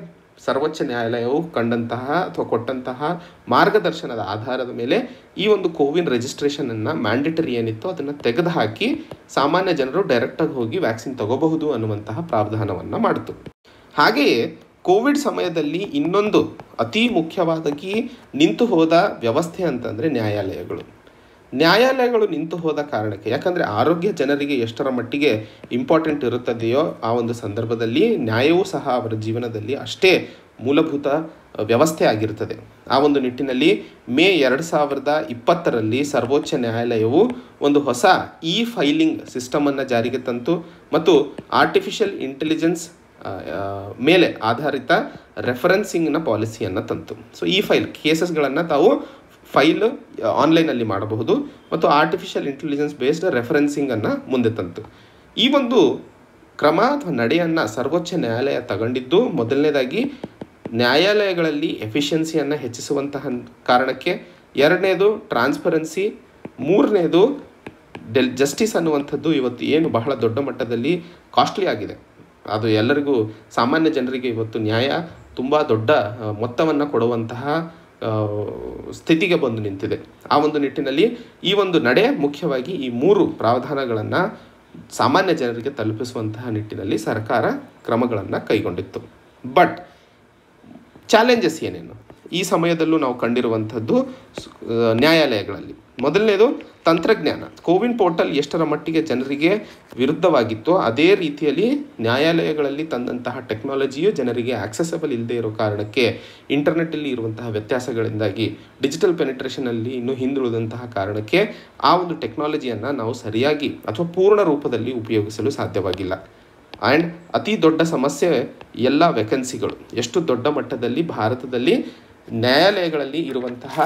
ಸರ್ವೋಚ್ಚ ನ್ಯಾಯಾಲಯವು ಕಂಡಂತಹ ಅಥವಾ ಕೊಟ್ಟಂತಹ ಮಾರ್ಗದರ್ಶನದ ಆಧಾರದ ಮೇಲೆ ಈ ಒಂದು ಕೋವಿನ್ ರಿಜಿಸ್ಟ್ರೇಷನನ್ನು ಮ್ಯಾಂಡೇಟರಿ ಏನಿತ್ತು ಅದನ್ನು ತೆಗೆದುಹಾಕಿ ಸಾಮಾನ್ಯ ಜನರು ಡೈರೆಕ್ಟಾಗಿ ಹೋಗಿ ವ್ಯಾಕ್ಸಿನ್ ತಗೋಬಹುದು ಅನ್ನುವಂತಹ ಪ್ರಾವಧಾನವನ್ನು ಮಾಡಿತು. ಹಾಗೆಯೇ ಕೋವಿಡ್ ಸಮಯದಲ್ಲಿ ಇನ್ನೊಂದು ಅತಿ ಮುಖ್ಯವಾಗಿ ನಿಂತು ಹೋದ ವ್ಯವಸ್ಥೆ ಅಂತಂದರೆ ನ್ಯಾಯಾಲಯಗಳು ನಿಂತು ಹೋದ ಕಾರಣಕ್ಕೆ, ಯಾಕಂದರೆ ಆರೋಗ್ಯ ಜನರಿಗೆ ಎಷ್ಟರ ಮಟ್ಟಿಗೆ ಇಂಪಾರ್ಟೆಂಟ್ ಇರುತ್ತದೆಯೋ ಆ ಒಂದು ಸಂದರ್ಭದಲ್ಲಿ ನ್ಯಾಯವೂ ಸಹ ಅವರ ಜೀವನದಲ್ಲಿ ಅಷ್ಟೇ ಮೂಲಭೂತ ವ್ಯವಸ್ಥೆ ಆಗಿರುತ್ತದೆ. ಆ ಒಂದು ನಿಟ್ಟಿನಲ್ಲಿ ಮೇ 2020ರಲ್ಲಿ ಸರ್ವೋಚ್ಚ ನ್ಯಾಯಾಲಯವು ಒಂದು ಹೊಸ ಫೈಲಿಂಗ್ ಸಿಸ್ಟಮನ್ನು ಜಾರಿಗೆ ತಂತು ಮತ್ತು ಆರ್ಟಿಫಿಷಿಯಲ್ ಇಂಟೆಲಿಜೆನ್ಸ್ ಮೇಲೆ ಆಧಾರಿತ ರೆಫರೆನ್ಸಿಂಗ್ನ ಪಾಲಿಸಿಯನ್ನು ತಂತು. ಸೊ ಫೈಲ್ ಕೇಸಸ್ಗಳನ್ನು ತಾವು ಫೈಲ್ ಆನ್ಲೈನಲ್ಲಿ ಮಾಡಬಹುದು ಮತ್ತು ಆರ್ಟಿಫಿಷಿಯಲ್ ಇಂಟೆಲಿಜೆನ್ಸ್ ಬೇಸ್ಡ್ ರೆಫರೆನ್ಸಿಂಗನ್ನು ಮುಂದೆ ತಂತು. ಈ ಒಂದು ಕ್ರಮ ಅಥವಾ ನಡೆಯನ್ನು ಸರ್ವೋಚ್ಚ ನ್ಯಾಯಾಲಯ ತಗೊಂಡಿದ್ದು ಮೊದಲನೇದಾಗಿ ನ್ಯಾಯಾಲಯಗಳಲ್ಲಿ ಎಫಿಷಿಯನ್ಸಿಯನ್ನು ಹೆಚ್ಚಿಸುವಂತಹ ಕಾರಣಕ್ಕೆ, ಎರಡನೇದು ಟ್ರಾನ್ಸ್ಪರೆನ್ಸಿ ಮೂರನೇದು ಜಸ್ಟಿಸ್ ಅನ್ನುವಂಥದ್ದು ಇವತ್ತು ಏನು ಬಹಳ ದೊಡ್ಡ ಮಟ್ಟದಲ್ಲಿ ಕಾಸ್ಟ್ಲಿ ಆಗಿದೆ. ಅದು ಎಲ್ಲರಿಗೂ ಸಾಮಾನ್ಯ ಜನರಿಗೆ ಇವತ್ತು ನ್ಯಾಯ ತುಂಬ ದೊಡ್ಡ ಮೊತ್ತವನ್ನು ಕೊಡುವಂತಹ ಸ್ಥಿತಿಗೆ ಬಂದು ನಿಂತಿದೆ. ಆ ಒಂದು ನಿಟ್ಟಿನಲ್ಲಿ ಈ ಒಂದು ನಡೆ ಮುಖ್ಯವಾಗಿ ಈ 3 ಪ್ರಾವಧಾನಗಳನ್ನು ಸಾಮಾನ್ಯ ಜನರಿಗೆ ತಲುಪಿಸುವಂತಹ ನಿಟ್ಟಿನಲ್ಲಿ ಸರ್ಕಾರ ಕ್ರಮಗಳನ್ನು ಕೈಗೊಂಡಿತ್ತು. ಬಟ್ ಚಾಲೆಂಜಸ್ ಏನೇನು ಈ ಸಮಯದಲ್ಲೂ ನಾವು ಕಂಡಿರುವಂಥದ್ದು ನ್ಯಾಯಾಲಯಗಳಲ್ಲಿ? ಮೊದಲನೇದು ತಂತ್ರಜ್ಞಾನ. ಕೋವಿನ್ ಪೋರ್ಟಲ್ ಎಷ್ಟರ ಮಟ್ಟಿಗೆ ಜನರಿಗೆ ವಿರುದ್ಧವಾಗಿತ್ತೋ ಅದೇ ರೀತಿಯಲ್ಲಿ ನ್ಯಾಯಾಲಯಗಳಲ್ಲಿ ತಂದಂತಹ ಟೆಕ್ನಾಲಜಿಯು ಜನರಿಗೆ ಆಕ್ಸೆಸಬಲ್ ಇಲ್ಲದೆ ಇರೋ ಕಾರಣಕ್ಕೆ, ಇಂಟರ್ನೆಟ್ಟಲ್ಲಿ ಇರುವಂತಹ ವ್ಯತ್ಯಾಸಗಳಿಂದಾಗಿ, ಡಿಜಿಟಲ್ ಪೆನಿಟ್ರೇಷನಲ್ಲಿ ಇನ್ನೂ ಹಿಂದುಳಿದಂತಹ ಕಾರಣಕ್ಕೆ ಆ ಒಂದು ಟೆಕ್ನಾಲಜಿಯನ್ನು ನಾವು ಸರಿಯಾಗಿ ಅಥವಾ ಪೂರ್ಣ ರೂಪದಲ್ಲಿ ಉಪಯೋಗಿಸಲು ಸಾಧ್ಯವಾಗಿಲ್ಲ. ಆ್ಯಂಡ್ ಅತಿ ದೊಡ್ಡ ಸಮಸ್ಯೆ ಎಲ್ಲ ವೆಕೆನ್ಸಿಗಳು. ಎಷ್ಟು ದೊಡ್ಡ ಮಟ್ಟದಲ್ಲಿ ಭಾರತದಲ್ಲಿ ನ್ಯಾಯಾಲಯಗಳಲ್ಲಿ ಇರುವಂತಹ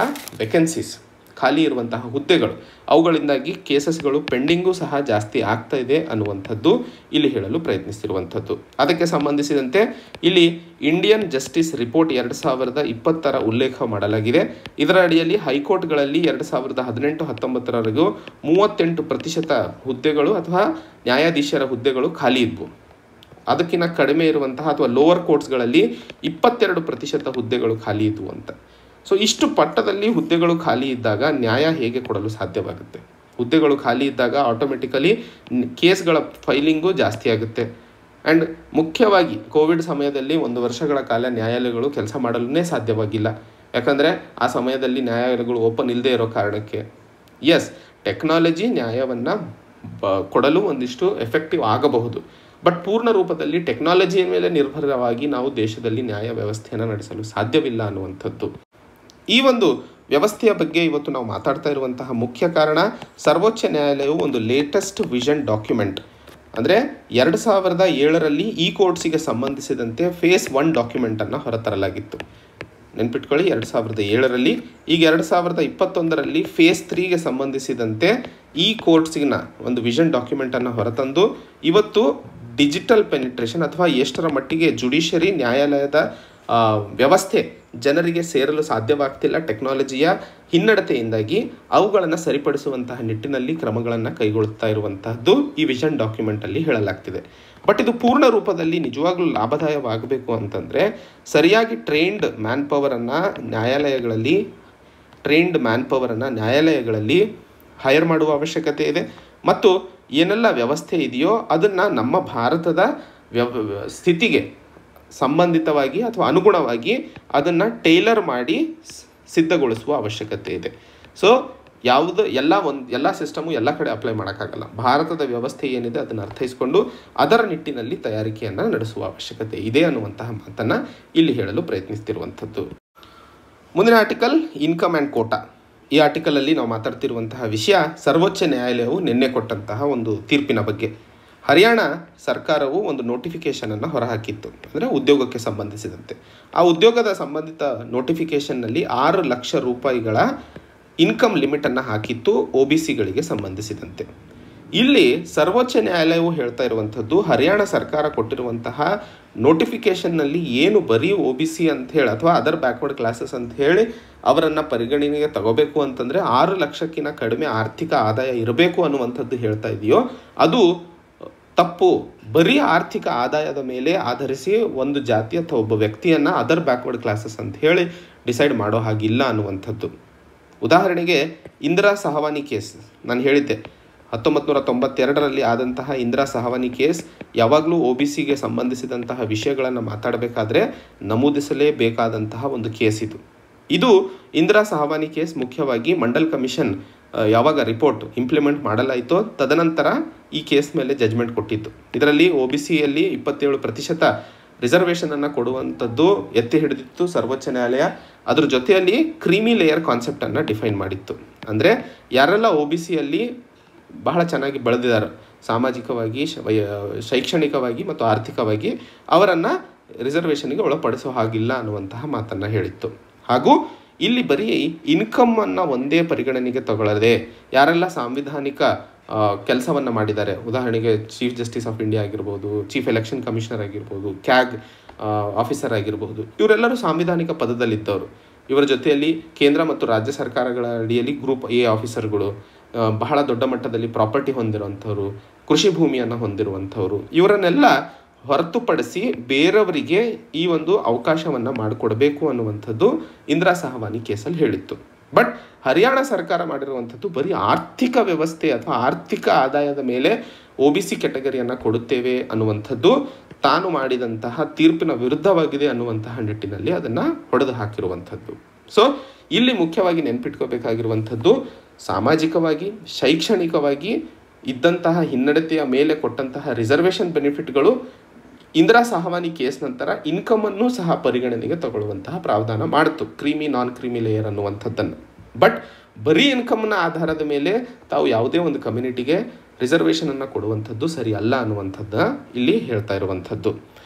ವೆಕೆನ್ಸೀಸ್, ಖಾಲಿ ಇರುವಂತಹ ಹುದ್ದೆಗಳು, ಅವುಗಳಿಂದಾಗಿ ಕೇಸಸ್ಗಳು ಪೆಂಡಿಂಗೂ ಸಹ ಜಾಸ್ತಿ ಆಗ್ತಾ ಇದೆ ಅನ್ನುವಂಥದ್ದು ಇಲ್ಲಿ ಹೇಳಲು ಪ್ರಯತ್ನಿಸಿರುವಂಥದ್ದು. ಅದಕ್ಕೆ ಸಂಬಂಧಿಸಿದಂತೆ ಇಲ್ಲಿ ಇಂಡಿಯನ್ ಜಸ್ಟಿಸ್ ರಿಪೋರ್ಟ್ 2020 ಉಲ್ಲೇಖ ಮಾಡಲಾಗಿದೆ. ಇದರ ಅಡಿಯಲ್ಲಿ ಹೈಕೋರ್ಟ್ಗಳಲ್ಲಿ 2018-19 38% ಹುದ್ದೆಗಳು ಅಥವಾ ನ್ಯಾಯಾಧೀಶರ ಹುದ್ದೆಗಳು ಖಾಲಿ ಇದ್ವು. ಅದಕ್ಕಿಂತ ಕಡಿಮೆ ಇರುವಂತಹ ಅಥವಾ ಲೋವರ್ ಕೋರ್ಟ್ಸ್ಗಳಲ್ಲಿ 22% ಹುದ್ದೆಗಳು ಖಾಲಿ ಇದ್ವು ಅಂತ. ಸೊ ಇಷ್ಟು ಪಟ್ಟದಲ್ಲಿ ಹುದ್ದೆಗಳು ಖಾಲಿ ಇದ್ದಾಗ ನ್ಯಾಯ ಹೇಗೆ ಕೊಡಲು ಸಾಧ್ಯವಾಗುತ್ತೆ? ಹುದ್ದೆಗಳು ಖಾಲಿ ಇದ್ದಾಗ ಆಟೋಮೆಟಿಕಲಿ ಕೇಸ್ಗಳ ಫೈಲಿಂಗು ಜಾಸ್ತಿ ಆಗುತ್ತೆ. ಆ್ಯಂಡ್ ಮುಖ್ಯವಾಗಿ ಕೋವಿಡ್ ಸಮಯದಲ್ಲಿ 1 ವರ್ಷಗಳ ಕಾಲ ನ್ಯಾಯಾಲಯಗಳು ಕೆಲಸ ಮಾಡಲೇ ಸಾಧ್ಯವಾಗಿಲ್ಲ. ಯಾಕಂದರೆ ಆ ಸಮಯದಲ್ಲಿ ನ್ಯಾಯಾಲಯಗಳು ಓಪನ್ ಇಲ್ಲದೆ ಇರೋ ಕಾರಣಕ್ಕೆ. ಎಸ್, ಟೆಕ್ನಾಲಜಿ ನ್ಯಾಯವನ್ನು ಕೊಡಲು ಒಂದಿಷ್ಟು ಎಫೆಕ್ಟಿವ್ ಆಗಬಹುದು, ಬಟ್ ಪೂರ್ಣ ರೂಪದಲ್ಲಿ ಟೆಕ್ನಾಲಜಿಯ ಮೇಲೆ ನಿರ್ಭರವಾಗಿ ನಾವು ದೇಶದಲ್ಲಿ ನ್ಯಾಯ ವ್ಯವಸ್ಥೆಯನ್ನು ನಡೆಸಲು ಸಾಧ್ಯವಿಲ್ಲ ಅನ್ನುವಂಥದ್ದು. ಈ ಒಂದು ವ್ಯವಸ್ಥೆಯ ಬಗ್ಗೆ ಇವತ್ತು ನಾವು ಮಾತಾಡ್ತಾ ಇರುವಂತಹ ಮುಖ್ಯ ಕಾರಣ, ಸರ್ವೋಚ್ಚ ನ್ಯಾಯಾಲಯವು ಒಂದು ಲೇಟೆಸ್ಟ್ ವಿಷನ್ ಡಾಕ್ಯುಮೆಂಟ್ ಅಂದರೆ 2007 ಈ ಕೋರ್ಟ್ಸಿಗೆ ಸಂಬಂಧಿಸಿದಂತೆ ಫೇಸ್ 1 ಡಾಕ್ಯುಮೆಂಟನ್ನು ಹೊರತರಲಾಗಿತ್ತು. ನೆನ್ಪಿಟ್ಕೊಳ್ಳಿ, 2007. ಈಗ 2021 ಫೇಸ್ 3ಗೆ ಸಂಬಂಧಿಸಿದಂತೆ ಈ ಕೋರ್ಟ್ಸಿನ ಒಂದು ವಿಷನ್ ಡಾಕ್ಯುಮೆಂಟನ್ನು ಹೊರತಂದು ಇವತ್ತು ಡಿಜಿಟಲ್ ಪೆನಿಟ್ರೇಷನ್ ಅಥವಾ ಎಷ್ಟರ ಮಟ್ಟಿಗೆ ಜುಡಿಷರಿ ನ್ಯಾಯಾಲಯದ ವ್ಯವಸ್ಥೆ ಜನರಿಗೆ ಸೇರಲು ಸಾಧ್ಯವಾಗ್ತಿಲ್ಲ ಟೆಕ್ನಾಲಜಿಯ ಹಿನ್ನಡತೆಯಿಂದಾಗಿ, ಅವುಗಳನ್ನು ಸರಿಪಡಿಸುವಂತಹ ನಿಟ್ಟಿನಲ್ಲಿ ಕ್ರಮಗಳನ್ನು ಕೈಗೊಳ್ಳುತ್ತಾ ಇರುವಂತಹದ್ದು ಈ ವಿಷನ್ ಡಾಕ್ಯುಮೆಂಟಲ್ಲಿ ಹೇಳಲಾಗ್ತಿದೆ. ಬಟ್ ಇದು ಪೂರ್ಣ ರೂಪದಲ್ಲಿ ನಿಜವಾಗ್ಲೂ ಲಾಭದಾಯವಾಗಬೇಕು ಅಂತಂದರೆ ಸರಿಯಾಗಿ ಟ್ರೈನ್ಡ್ ಮ್ಯಾನ್ ಪವರನ್ನು ನ್ಯಾಯಾಲಯಗಳಲ್ಲಿ ಹೈರ್ ಮಾಡುವ ಅವಶ್ಯಕತೆ ಇದೆ. ಮತ್ತು ಏನೆಲ್ಲ ವ್ಯವಸ್ಥೆ ಇದೆಯೋ ಅದನ್ನು ನಮ್ಮ ಭಾರತದ ಸ್ಥಿತಿಗೆ ಸಂಬಂಧಿತವಾಗಿ ಅಥವಾ ಅನುಗುಣವಾಗಿ ಅದನ್ನು ಟೈಲರ್ ಮಾಡಿ ಸಿದ್ಧಗೊಳಿಸುವ ಅವಶ್ಯಕತೆ ಇದೆ. ಸೊ ಎಲ್ಲ ಸಿಸ್ಟಮು ಎಲ್ಲ ಕಡೆ ಅಪ್ಲೈ ಮಾಡೋಕ್ಕಾಗಲ್ಲ. ಭಾರತದ ವ್ಯವಸ್ಥೆ ಏನಿದೆ ಅದನ್ನು ಅರ್ಥೈಸಿಕೊಂಡು ಅದರ ನಿಟ್ಟಿನಲ್ಲಿ ತಯಾರಿಕೆಯನ್ನು ನಡೆಸುವ ಅವಶ್ಯಕತೆ ಇದೆ ಅನ್ನುವಂತಹ ಮಾತನ್ನು ಇಲ್ಲಿ ಹೇಳಲು ಪ್ರಯತ್ನಿಸ್ತಿರುವಂಥದ್ದು. ಮುಂದಿನ ಆರ್ಟಿಕಲ್ ಇನ್ಕಮ್ ಆ್ಯಂಡ್ ಕೋಟಾ. ಈ ಆರ್ಟಿಕಲಲ್ಲಿ ನಾವು ಮಾತಾಡ್ತಿರುವಂತಹ ವಿಷಯ ಸರ್ವೋಚ್ಚ ನ್ಯಾಯಾಲಯವು ನಿನ್ನೆ ಕೊಟ್ಟಂತಹ ಒಂದು ತೀರ್ಪಿನ ಬಗ್ಗೆ. ಹರಿಯಾಣ ಸರ್ಕಾರವು ಒಂದು ನೋಟಿಫಿಕೇಷನನ್ನು ಹೊರಹಾಕಿತ್ತು, ಅಂದರೆ ಉದ್ಯೋಗಕ್ಕೆ ಸಂಬಂಧಿಸಿದಂತೆ. ಆ ಉದ್ಯೋಗದ ಸಂಬಂಧಿತ ನೋಟಿಫಿಕೇಷನ್ನಲ್ಲಿ 6 ಲಕ್ಷ ರೂಪಾಯಿಗಳ ಇನ್ಕಮ್ ಲಿಮಿಟನ್ನು ಹಾಕಿತ್ತು OBCಗಳಿಗೆ ಸಂಬಂಧಿಸಿದಂತೆ. ಇಲ್ಲಿ ಸರ್ವೋಚ್ಚ ನ್ಯಾಯಾಲಯವು ಹೇಳ್ತಾ ಇರುವಂಥದ್ದು, ಹರಿಯಾಣ ಸರ್ಕಾರ ಕೊಟ್ಟಿರುವಂತಹ ನೋಟಿಫಿಕೇಷನ್ನಲ್ಲಿ ಏನು ಬರೀ OBC ಅಂತ ಹೇಳಿ ಅಥವಾ ಅದರ್ ಬ್ಯಾಕ್ವರ್ಡ್ ಕ್ಲಾಸಸ್ ಅಂತ ಹೇಳಿ ಅವರನ್ನು ಪರಿಗಣನೆಗೆ ತಗೋಬೇಕು ಅಂತಂದರೆ 6 ಲಕ್ಷಕ್ಕಿಂತ ಕಡಿಮೆ ಆರ್ಥಿಕ ಆದಾಯ ಇರಬೇಕು ಅನ್ನುವಂಥದ್ದು ಹೇಳ್ತಾ ಇದೆಯೋ ಅದು ತಪ್ಪು. ಬರೀ ಆರ್ಥಿಕ ಆದಾಯದ ಮೇಲೆ ಆಧರಿಸಿ ಒಂದು ಜಾತಿ ಅಥವಾ ಒಬ್ಬ ವ್ಯಕ್ತಿಯನ್ನು ಅದರ್ ಬ್ಯಾಕ್ವರ್ಡ್ ಕ್ಲಾಸಸ್ ಅಂತ ಹೇಳಿ ಡಿಸೈಡ್ ಮಾಡೋ ಹಾಗಿಲ್ಲ ಅನ್ನುವಂಥದ್ದು. ಉದಾಹರಣೆಗೆ ಇಂದಿರಾ ಸಹವಾನಿ ಕೇಸ್ ನಾನು ಹೇಳಿದ್ದೆ, 1992 ಆದಂತಹ ಇಂದಿರಾ ಸಹವಾನಿ ಕೇಸ್ ಯಾವಾಗಲೂ OBCಗೆ ಸಂಬಂಧಿಸಿದಂತಹ ವಿಷಯಗಳನ್ನು ಮಾತಾಡಬೇಕಾದ್ರೆ ನಮೂದಿಸಲೇಬೇಕಾದಂತಹ ಒಂದು ಕೇಸ್ ಇದು ಇಂದಿರಾ ಸಹವಾನಿ ಕೇಸ್. ಮುಖ್ಯವಾಗಿ ಮಂಡಲ್ ಕಮಿಷನ್ ಯಾವಾಗ ರಿಪೋರ್ಟ್ ಇಂಪ್ಲಿಮೆಂಟ್ ಮಾಡಲಾಯಿತೋ ತದನಂತರ ಈ ಕೇಸ್ ಮೇಲೆ ಜಜ್ಮೆಂಟ್ ಕೊಟ್ಟಿದ್ದು. ಇದರಲ್ಲಿ OBCಯಲ್ಲಿ 27% ರಿಸರ್ವೇಷನನ್ನು ಕೊಡುವಂಥದ್ದು ಎತ್ತಿ ಹಿಡಿದಿತ್ತು ಸರ್ವೋಚ್ಚ ನ್ಯಾಯಾಲಯ. ಅದ್ರ ಜೊತೆಯಲ್ಲಿ ಕ್ರೀಮಿ ಲೇಯರ್ ಕಾನ್ಸೆಪ್ಟನ್ನು ಡಿಫೈನ್ ಮಾಡಿತ್ತು. ಅಂದರೆ ಯಾರೆಲ್ಲ OBCಯಲ್ಲಿ ಬಹಳ ಚೆನ್ನಾಗಿ ಬೆಳೆದಿದ್ದಾರೆ ಸಾಮಾಜಿಕವಾಗಿ, ಶೈಕ್ಷಣಿಕವಾಗಿ ಮತ್ತು ಆರ್ಥಿಕವಾಗಿ, ಅವರನ್ನು ರಿಸರ್ವೇಷನ್ಗೆ ಒಳಪಡಿಸೋ ಹಾಗಿಲ್ಲ ಅನ್ನುವಂತಹ ಮಾತನ್ನು ಹೇಳಿತ್ತು. ಹಾಗೂ ಇಲ್ಲಿ ಬರೀ ಇನ್ಕಮನ್ನು ಒಂದೇ ಪರಿಗಣನೆಗೆ ತಗೊಳ್ಳದೆ ಯಾರೆಲ್ಲ ಸಾಂವಿಧಾನಿಕ ಕೆಲಸವನ್ನು ಮಾಡಿದ್ದಾರೆ, ಉದಾಹರಣೆಗೆ ಚೀಫ್ ಜಸ್ಟಿಸ್ ಆಫ್ ಇಂಡಿಯಾ ಆಗಿರ್ಬೋದು, ಚೀಫ್ ಎಲೆಕ್ಷನ್ ಕಮಿಷನರ್ ಆಗಿರ್ಬೋದು, CAG ಆಫೀಸರ್ ಆಗಿರಬಹುದು, ಇವರೆಲ್ಲರೂ ಸಾಂವಿಧಾನಿಕ ಪದದಲ್ಲಿದ್ದವರು. ಇವರ ಜೊತೆಯಲ್ಲಿ ಕೇಂದ್ರ ಮತ್ತು ರಾಜ್ಯ ಸರ್ಕಾರಗಳ ಅಡಿಯಲ್ಲಿ ಗ್ರೂಪ್ A ಆಫೀಸರ್ಗಳು ಬಹಳ ದೊಡ್ಡ ಮಟ್ಟದಲ್ಲಿ ಪ್ರಾಪರ್ಟಿ ಹೊಂದಿರುವಂಥವ್ರು, ಕೃಷಿ ಭೂಮಿಯನ್ನು ಹೊಂದಿರುವಂಥವ್ರು, ಇವರನ್ನೆಲ್ಲ ಹೊರತುಪಡಿಸಿ ಬೇರೆಯವರಿಗೆ ಈ ಒಂದು ಅವಕಾಶವನ್ನು ಮಾಡಿಕೊಡಬೇಕು ಅನ್ನುವಂಥದ್ದು ಇಂದಿರಾ ಸಹವಾನಿ ಕೇಸಲ್ಲಿ ಹೇಳಿತ್ತು. ಬಟ್ ಹರಿಯಾಣ ಸರ್ಕಾರ ಮಾಡಿರುವಂಥದ್ದು ಬರೀ ಆರ್ಥಿಕ ವ್ಯವಸ್ಥೆ ಅಥವಾ ಆರ್ಥಿಕ ಆದಾಯದ ಮೇಲೆ OBC ಕೆಟಗರಿಯನ್ನು ಕೊಡುತ್ತೇವೆ ಅನ್ನುವಂಥದ್ದು ತಾನು ಮಾಡಿದಂತಹ ತೀರ್ಪಿನ ವಿರುದ್ಧವಾಗಿದೆ ಅನ್ನುವಂತಹ ನಿಟ್ಟಿನಲ್ಲಿ ಅದನ್ನು ಹೊಡೆದು ಹಾಕಿರುವಂಥದ್ದು. ಸೊ ಇಲ್ಲಿ ಮುಖ್ಯವಾಗಿ ನೆನಪಿಟ್ಕೋಬೇಕಾಗಿರುವಂಥದ್ದು, ಸಾಮಾಜಿಕವಾಗಿ ಶೈಕ್ಷಣಿಕವಾಗಿ ಇದ್ದಂತಹ ಹಿನ್ನಡತೆಯ ಮೇಲೆ ಕೊಟ್ಟಂತಹ ರಿಸರ್ವೇಷನ್ ಬೆನಿಫಿಟ್ಗಳು ಇಂದಿರಾ ಸಹವಾನಿ ಕೇಸ್ ನಂತರ ಇನ್ಕಮನ್ನು ಸಹ ಪರಿಗಣನೆಗೆ ತಗೊಳ್ಳುವಂತಹ ಪ್ರಾವಧಾನ ಮಾಡಿತು, ಕ್ರೀಮಿ ನಾನ್ ಕ್ರೀಮಿ ಲೇಯರ್ ಅನ್ನುವಂಥದ್ದನ್ನು. ಬಟ್ ಬರೀ ಇನ್ಕಮ್ನ ಆಧಾರದ ಮೇಲೆ ತಾವು ಯಾವುದೇ ಒಂದು ಕಮ್ಯುನಿಟಿಗೆ ರಿಸರ್ವೇಷನನ್ನು ಕೊಡುವಂಥದ್ದು ಸರಿ ಅಲ್ಲ ಅನ್ನುವಂಥದ್ದು ಇಲ್ಲಿ ಹೇಳ್ತಾ ಇರುವಂಥದ್ದು.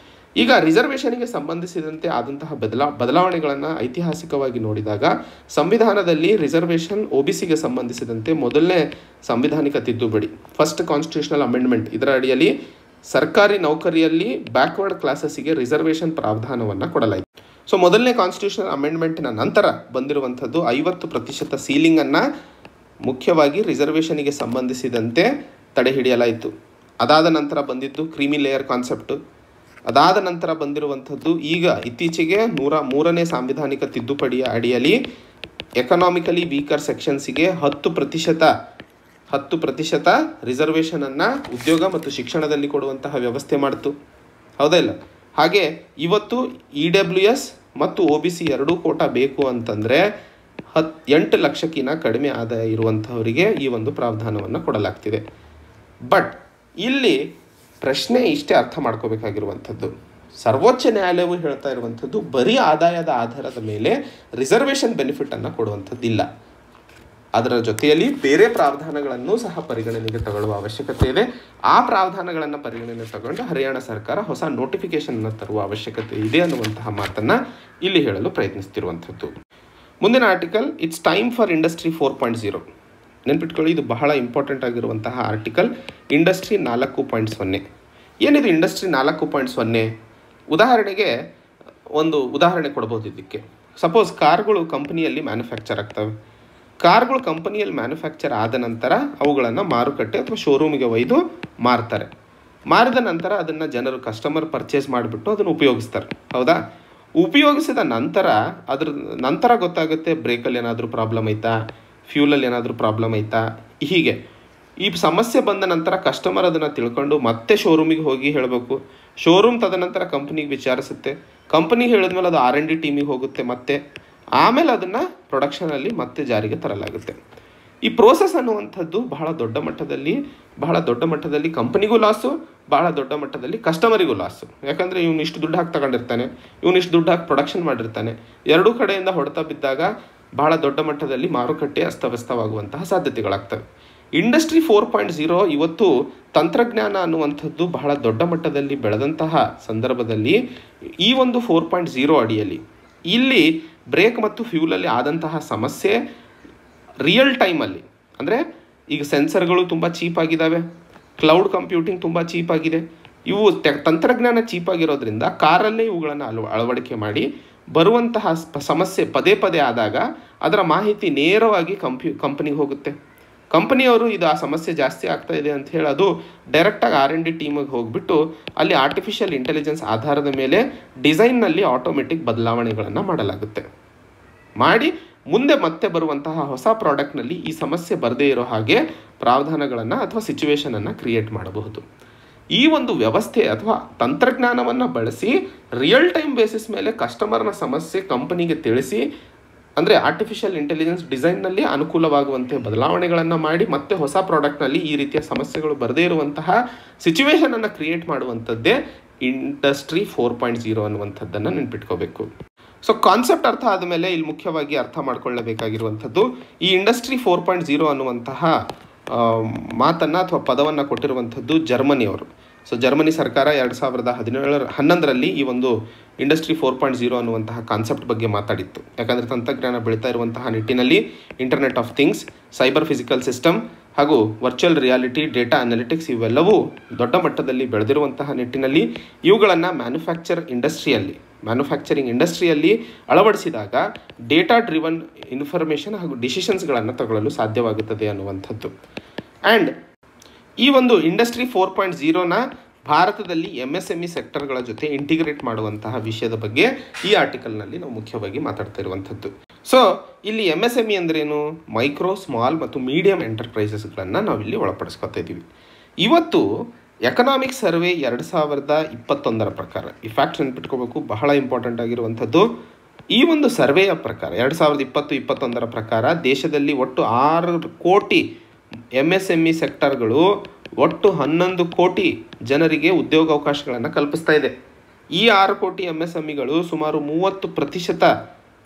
ಈಗ ರಿಸರ್ವೇಷನ್ಗೆ ಸಂಬಂಧಿಸಿದಂತೆ ಆದಂತಹ ಬದಲಾವಣೆಗಳನ್ನು ಐತಿಹಾಸಿಕವಾಗಿ ನೋಡಿದಾಗ ಸಂವಿಧಾನದಲ್ಲಿ ರಿಸರ್ವೇಷನ್ OBCಗೆ ಸಂಬಂಧಿಸಿದಂತೆ ಮೊದಲನೇ ಸಂವಿಧಾನಿಕ ತಿದ್ದುಪಡಿ, ಫಸ್ಟ್ ಕಾನ್ಸ್ಟಿಟ್ಯೂಷನಲ್ ಅಮೆಂಡ್ಮೆಂಟ್, ಇದರ ಅಡಿಯಲ್ಲಿ ಸರ್ಕಾರಿ ನೌಕರಿಯಲ್ಲಿ ಬ್ಯಾಕ್ವರ್ಡ್ ಕ್ಲಾಸಸ್ಸಿಗೆ ರಿಸರ್ವೇಷನ್ ಪ್ರಾವಧಾನವನ್ನು ಕೊಡಲಾಯಿತು. ಸೊ ಮೊದಲನೇ ಕಾನ್ಸ್ಟಿಟ್ಯೂಷನಲ್ ಅಮೆಂಡ್ಮೆಂಟ್ನ ನಂತರ ಬಂದಿರುವಂಥದ್ದು 50% ಸೀಲಿಂಗನ್ನು ಮುಖ್ಯವಾಗಿ ರಿಸರ್ವೇಷನ್ಗೆ ಸಂಬಂಧಿಸಿದಂತೆ ತಡೆ ಹಿಡಿಯಲಾಯಿತು. ಅದಾದ ನಂತರ ಬಂದಿದ್ದು ಕ್ರೀಮಿ ಲೇಯರ್ ಕಾನ್ಸೆಪ್ಟು. ಅದಾದ ನಂತರ ಬಂದಿರುವಂಥದ್ದು ಈಗ ಇತ್ತೀಚೆಗೆ 103ನೇ ಸಾಂವಿಧಾನಿಕ ತಿದ್ದುಪಡಿಯ ಅಡಿಯಲ್ಲಿ ಎಕನಾಮಿಕಲಿ ವೀಕರ್ ಸೆಕ್ಷನ್ಸಿಗೆ 10% ರಿಸರ್ವೇಷನನ್ನು ಉದ್ಯೋಗ ಮತ್ತು ಶಿಕ್ಷಣದಲ್ಲಿ ಕೊಡುವಂತಹ ವ್ಯವಸ್ಥೆ ಮಾಡಿತು, ಹೌದಾ ಇಲ್ಲ? ಹಾಗೆ ಇವತ್ತು EWS ಮತ್ತು OBC ಎರಡೂ ಕೋಟಾ ಬೇಕು ಅಂತಂದರೆ 8 ಲಕ್ಷಕ್ಕಿಂತ ಕಡಿಮೆ ಆದಾಯ ಇರುವಂಥವರಿಗೆ ಈ ಒಂದು ಪ್ರಾವಧಾನವನ್ನು ಕೊಡಲಾಗ್ತಿದೆ. ಬಟ್ ಇಲ್ಲಿ ಪ್ರಶ್ನೆ ಇಷ್ಟೇ ಅರ್ಥ ಮಾಡ್ಕೋಬೇಕಾಗಿರುವಂಥದ್ದು, ಸರ್ವೋಚ್ಚ ನ್ಯಾಯಾಲಯವು ಹೇಳ್ತಾ ಇರುವಂಥದ್ದು ಬರೀ ಆದಾಯದ ಆಧಾರದ ಮೇಲೆ ರಿಸರ್ವೇಷನ್ ಬೆನಿಫಿಟನ್ನು ಕೊಡುವಂಥದ್ದಿಲ್ಲ, ಅದರ ಜೊತೆಯಲ್ಲಿ ಬೇರೆ ಪ್ರಾವಧಾನಗಳನ್ನು ಸಹ ಪರಿಗಣನೆಗೆ ತಗೊಳ್ಳುವ ಅವಶ್ಯಕತೆ ಇದೆ. ಆ ಪ್ರಾವಧಾನಗಳನ್ನು ಪರಿಗಣನೆಗೆ ತಗೊಂಡು ಹರಿಯಾಣ ಸರ್ಕಾರ ಹೊಸ ನೋಟಿಫಿಕೇಷನ್ನ ತರುವ ಅವಶ್ಯಕತೆ ಇದೆ ಅನ್ನುವಂತಹ ಮಾತನ್ನು ಇಲ್ಲಿ ಹೇಳಲು ಪ್ರಯತ್ನಿಸ್ತಿರುವಂಥದ್ದು. ಮುಂದಿನ article, it's time for industry 4.0. ನೆನ್ಪಿಟ್ಕೊಳ್ಳಿ, ಇದು ಬಹಳ ಇಂಪಾರ್ಟೆಂಟ್ ಆಗಿರುವಂತಹ ಆರ್ಟಿಕಲ್. ಇಂಡಸ್ಟ್ರಿ 4.0 ಏನಿದು? ಇಂಡಸ್ಟ್ರಿ 4.0 ಉದಾಹರಣೆಗೆ ಒಂದು ಉದಾಹರಣೆ ಕೊಡ್ಬೋದು ಇದಕ್ಕೆ. ಸಪೋಸ್ ಕಾರ್ಗಳು ಕಂಪನಿಯಲ್ಲಿ ಮ್ಯಾನುಫ್ಯಾಕ್ಚರ್ ಆಗ್ತವೆ. ಕಾರ್ಗಳು ಕಂಪನಿಯಲ್ಲಿ ಮ್ಯಾನುಫ್ಯಾಕ್ಚರ್ ಆದ ನಂತರ ಅವುಗಳನ್ನು ಮಾರುಕಟ್ಟೆ ಅಥವಾ ಶೋರೂಮಿಗೆ ಒಯ್ದು ಮಾರ್ತಾರೆ. ಮಾರಿದ ನಂತರ ಅದನ್ನು ಜನರು ಕಸ್ಟಮರ್ ಪರ್ಚೇಸ್ ಮಾಡಿಬಿಟ್ಟು ಅದನ್ನು ಉಪಯೋಗಿಸ್ತಾರೆ, ಹೌದಾ? ಉಪಯೋಗಿಸಿದ ನಂತರ ಗೊತ್ತಾಗುತ್ತೆ ಬ್ರೇಕಲ್ಲಿ ಏನಾದರೂ ಪ್ರಾಬ್ಲಮ್ ಐತಾ, ಫ್ಯೂಲಲ್ಲಿ ಏನಾದರೂ ಪ್ರಾಬ್ಲಮ್ ಐತಾ. ಹೀಗೆ ಈ ಸಮಸ್ಯೆ ಬಂದ ನಂತರ ಕಸ್ಟಮರ್ ಅದನ್ನು ತಿಳ್ಕೊಂಡು ಮತ್ತೆ ಶೋರೂಮಿಗೆ ಹೋಗಿ ಹೇಳಬೇಕು. ಶೋರೂಮ್ ತದನಂತರ ಕಂಪ್ನಿಗೆ ವಿಚಾರಿಸುತ್ತೆ. ಕಂಪ್ನಿಗೆ ಹೇಳಿದ್ಮೇಲೆ ಅದು R&D ಟೀಮಿಗೆ ಹೋಗುತ್ತೆ, ಮತ್ತೆ ಆಮೇಲೆ ಅದನ್ನು ಪ್ರೊಡಕ್ಷನಲ್ಲಿ ಮತ್ತೆ ಜಾರಿಗೆ ತರಲಾಗುತ್ತೆ. ಈ ಪ್ರೋಸೆಸ್ ಅನ್ನುವಂಥದ್ದು ಬಹಳ ದೊಡ್ಡ ಮಟ್ಟದಲ್ಲಿ ಕಂಪನಿಗೂ ಲಾಸು, ಬಹಳ ದೊಡ್ಡ ಮಟ್ಟದಲ್ಲಿ ಕಸ್ಟಮರಿಗೂ ಲಾಸು. ಯಾಕಂದರೆ ಇವನು ಇಷ್ಟು ದುಡ್ಡು ಹಾಕಿ ತಗೊಂಡಿರ್ತಾನೆ, ಇಷ್ಟು ದುಡ್ಡು ಹಾಕಿ ಪ್ರೊಡಕ್ಷನ್ ಮಾಡಿರ್ತಾನೆ. ಎರಡೂ ಕಡೆಯಿಂದ ಹೊಡೆತ ಬಿದ್ದಾಗ ಬಹಳ ದೊಡ್ಡ ಮಟ್ಟದಲ್ಲಿ ಮಾರುಕಟ್ಟೆ ಅಸ್ತವ್ಯಸ್ತವಾಗುವಂತಹ ಸಾಧ್ಯತೆಗಳಾಗ್ತವೆ. ಇಂಡಸ್ಟ್ರಿ 4.0 ಇವತ್ತು ತಂತ್ರಜ್ಞಾನ ಅನ್ನುವಂಥದ್ದು ಬಹಳ ದೊಡ್ಡ ಮಟ್ಟದಲ್ಲಿ ಬೆಳೆದಂತಹ ಸಂದರ್ಭದಲ್ಲಿ ಈ ಒಂದು 4.0 ಅಡಿಯಲ್ಲಿ ಇಲ್ಲಿ ಬ್ರೇಕ್ ಮತ್ತು ಫ್ಯೂಲಲ್ಲಿ ಆದಂತಹ ಸಮಸ್ಯೆ ರಿಯಲ್ ಟೈಮಲ್ಲಿ, ಅಂದರೆ ಈಗ ಸೆನ್ಸರ್ಗಳು ತುಂಬ ಚೀಪಾಗಿದ್ದಾವೆ, ಕ್ಲೌಡ್ ಕಂಪ್ಯೂಟಿಂಗ್ ತುಂಬ ಚೀಪಾಗಿದೆ. ಇವು ತಂತ್ರಜ್ಞಾನ ಚೀಪಾಗಿರೋದ್ರಿಂದ ಕಾರಲ್ಲೇ ಇವುಗಳನ್ನು ಅಳವಡಿಕೆ ಮಾಡಿ ಬರುವಂತಹ ಸಮಸ್ಯೆ ಪದೇ ಆದಾಗ ಅದರ ಮಾಹಿತಿ ನೇರವಾಗಿ ಕಂಪನಿಗೆ ಹೋಗುತ್ತೆ. ಕಂಪನಿಯವರು ಇದು ಆ ಸಮಸ್ಯೆ ಜಾಸ್ತಿ ಆಗ್ತಾ ಇದೆ ಅಂತ ಹೇಳಿ ಅದು ಡೈರೆಕ್ಟಾಗಿ R&D ಟೀಮಿಗೆ ಹೋಗಿಬಿಟ್ಟು ಅಲ್ಲಿ ಆರ್ಟಿಫಿಷಿಯಲ್ ಇಂಟೆಲಿಜೆನ್ಸ್ ಆಧಾರದ ಮೇಲೆ ಡಿಸೈನ್ನಲ್ಲಿ ಆಟೋಮೆಟಿಕ್ ಬದಲಾವಣೆಗಳನ್ನು ಮಾಡಲಾಗುತ್ತೆ. ಮಾಡಿ ಮುಂದೆ ಮತ್ತೆ ಬರುವಂತಹ ಹೊಸ ಪ್ರಾಡಕ್ಟ್ನಲ್ಲಿ ಈ ಸಮಸ್ಯೆ ಬರದೇ ಇರೋ ಹಾಗೆ ಪ್ರಾವಧಾನಗಳನ್ನು ಅಥವಾ ಸಿಚುವೇಶನನ್ನು ಕ್ರಿಯೇಟ್ ಮಾಡಬಹುದು. ಈ ಒಂದು ವ್ಯವಸ್ಥೆ ಅಥವಾ ತಂತ್ರಜ್ಞಾನವನ್ನು ಬಳಸಿ ರಿಯಲ್ ಟೈಮ್ ಬೇಸಿಸ್ ಮೇಲೆ ಕಸ್ಟಮರ್ನ ಸಮಸ್ಯೆ ಕಂಪನಿಗೆ ತಿಳಿಸಿ, ಅಂದರೆ ಆರ್ಟಿಫಿಷಿಯಲ್ ಇಂಟೆಲಿಜೆನ್ಸ್ ಡಿಸೈನ್ನಲ್ಲಿ ಅನುಕೂಲವಾಗುವಂತೆ ಬದಲಾವಣೆಗಳನ್ನು ಮಾಡಿ ಮತ್ತೆ ಹೊಸ ಪ್ರಾಡಕ್ಟ್ನಲ್ಲಿ ಈ ರೀತಿಯ ಸಮಸ್ಯೆಗಳು ಬರದೇ ಇರುವಂತಹ ಸಿಚುವೇಶನನ್ನು ಕ್ರಿಯೇಟ್ ಮಾಡುವಂಥದ್ದೇ ಇಂಡಸ್ಟ್ರಿ 4.0 ಅನ್ನುವಂಥದ್ದನ್ನು ನೆನ್ಪಿಟ್ಕೋಬೇಕು. ಸೊ ಕಾನ್ಸೆಪ್ಟ್ ಅರ್ಥ ಆದಮೇಲೆ ಇಲ್ಲಿ ಮುಖ್ಯವಾಗಿ ಅರ್ಥ ಮಾಡ್ಕೊಳ್ಳಬೇಕಾಗಿರುವಂಥದ್ದು ಈ ಇಂಡಸ್ಟ್ರಿ 4.0 ಅನ್ನುವಂತಹ ಮಾತನ್ನು ಅಥವಾ ಪದವನ್ನು ಕೊಟ್ಟಿರುವಂಥದ್ದು ಜರ್ಮನಿಯವರು. ಸೊ ಜರ್ಮನಿ ಸರ್ಕಾರ 2011ರಲ್ಲಿ ಈ ಒಂದು ಇಂಡಸ್ಟ್ರಿ 4.0 ಅನ್ನುವಂತಹ ಕಾನ್ಸೆಪ್ಟ್ ಬಗ್ಗೆ ಮಾತಾಡಿತ್ತು. ಯಾಕಂದರೆ ತಂತ್ರಜ್ಞಾನ ಬೆಳೀತಾ ಇರುವಂತಹ ನಿಟ್ಟಿನಲ್ಲಿ internet of things, cyber physical system, ಹಾಗೂ ವರ್ಚುವಲ್ ರಿಯಾಲಿಟಿ, ಡೇಟಾ ಅನಾಲಿಟಿಕ್ಸ್ ಇವೆಲ್ಲವೂ ದೊಡ್ಡ ಮಟ್ಟದಲ್ಲಿ ಬೆಳೆದಿರುವಂತಹ ನಿಟ್ಟಿನಲ್ಲಿ ಇವುಗಳನ್ನು ಮ್ಯಾನುಫ್ಯಾಕ್ಚರಿಂಗ್ ಇಂಡಸ್ಟ್ರಿಯಲ್ಲಿ ಅಳವಡಿಸಿದಾಗ ಡೇಟಾ ಡ್ರಿವನ್ ಇನ್ಫಾರ್ಮೇಷನ್ ಹಾಗೂ ಡಿಸಿಷನ್ಸ್ಗಳನ್ನು ತಗೊಳ್ಳಲು ಸಾಧ್ಯವಾಗುತ್ತದೆ ಅನ್ನುವಂಥದ್ದು. ಆ್ಯಂಡ್ ಈ ಒಂದು ಇಂಡಸ್ಟ್ರಿ 4.0ನ ಭಾರತದಲ್ಲಿ MSME ಸೆಕ್ಟರ್ಗಳ ಜೊತೆ ಇಂಟಿಗ್ರೇಟ್ ಮಾಡುವಂತಹ ವಿಷಯದ ಬಗ್ಗೆ ಈ ಆರ್ಟಿಕಲ್ನಲ್ಲಿ ನಾವು ಮುಖ್ಯವಾಗಿ ಮಾತಾಡ್ತಾ ಇರುವಂಥದ್ದು. ಸೊ ಇಲ್ಲಿ MSME ಅಂದ್ರೇನು? ಮೈಕ್ರೋ, ಸ್ಮಾಲ್ ಮತ್ತು ಮೀಡಿಯಂ ಎಂಟರ್ಪ್ರೈಸಸ್ಗಳನ್ನು ನಾವಿಲ್ಲಿ ಒಳಪಡಿಸ್ಕೊತಾ ಇದ್ದೀವಿ. ಇವತ್ತು ಎಕನಾಮಿಕ್ ಸರ್ವೆ 2021 ಪ್ರಕಾರ, ಈ ಫ್ಯಾಕ್ಟ್ ನೆನ್ಪಿಟ್ಕೋಬೇಕು, ಬಹಳ ಇಂಪಾರ್ಟೆಂಟ್ ಆಗಿರುವಂಥದ್ದು. ಈ ಒಂದು ಸರ್ವೆಯ ಪ್ರಕಾರ 2020-21 ಪ್ರಕಾರ ದೇಶದಲ್ಲಿ ಒಟ್ಟು 6 ಕೋಟಿ MSME ಸೆಕ್ಟರ್ಗಳು ಒಟ್ಟು 11 ಕೋಟಿ ಜನರಿಗೆ ಉದ್ಯೋಗಾವಕಾಶಗಳನ್ನು ಕಲ್ಪಿಸ್ತಾ ಇದೆ. ಈ 6 ಕೋಟಿ MSMEಗಳು ಸುಮಾರು 30%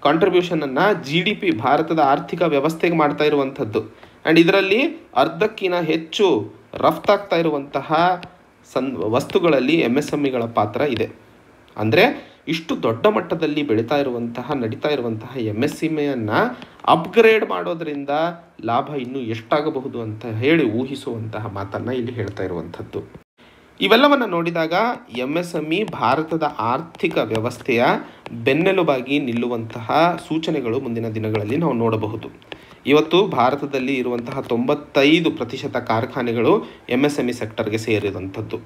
ಕಾಂಟ್ರಿಬ್ಯೂಷನನ್ನು GDP ಭಾರತದ ಆರ್ಥಿಕ ವ್ಯವಸ್ಥೆಗೆ ಮಾಡ್ತಾ ಇರುವಂಥದ್ದು. ಆ್ಯಂಡ್ ಇದರಲ್ಲಿ ಅರ್ಧಕ್ಕಿಂತ ಹೆಚ್ಚು ರಫ್ತಾಗ್ತಾ ಇರುವಂತಹ ವಸ್ತುಗಳಲ್ಲಿ MSMEಗಳ ಪಾತ್ರ ಇದೆ. ಅಂದರೆ ಇಷ್ಟು ದೊಡ್ಡ ಮಟ್ಟದಲ್ಲಿ ನಡೀತಾ ಇರುವಂತಹ MSMEಯನ್ನು ಅಪ್ಗ್ರೇಡ್ ಮಾಡೋದ್ರಿಂದ ಲಾಭ ಇನ್ನೂ ಎಷ್ಟಾಗಬಹುದು ಅಂತ ಹೇಳಿ ಊಹಿಸುವಂತಹ ಮಾತನ್ನು ಇಲ್ಲಿ ಹೇಳ್ತಾ ಇರುವಂಥದ್ದು. ಇವೆಲ್ಲವನ್ನು ನೋಡಿದಾಗ MSME ಭಾರತದ ಆರ್ಥಿಕ ವ್ಯವಸ್ಥೆಯ ಬೆನ್ನೆಲುಬಾಗಿ ನಿಲ್ಲುವಂತಹ ಸೂಚನೆಗಳು ಮುಂದಿನ ದಿನಗಳಲ್ಲಿ ನಾವು ನೋಡಬಹುದು. ಇವತ್ತು ಭಾರತದಲ್ಲಿ ಇರುವಂತಹ 95% ಕಾರ್ಖಾನೆಗಳು MSME ಸೆಕ್ಟರ್ಗೆ ಸೇರಿದಂಥದ್ದು.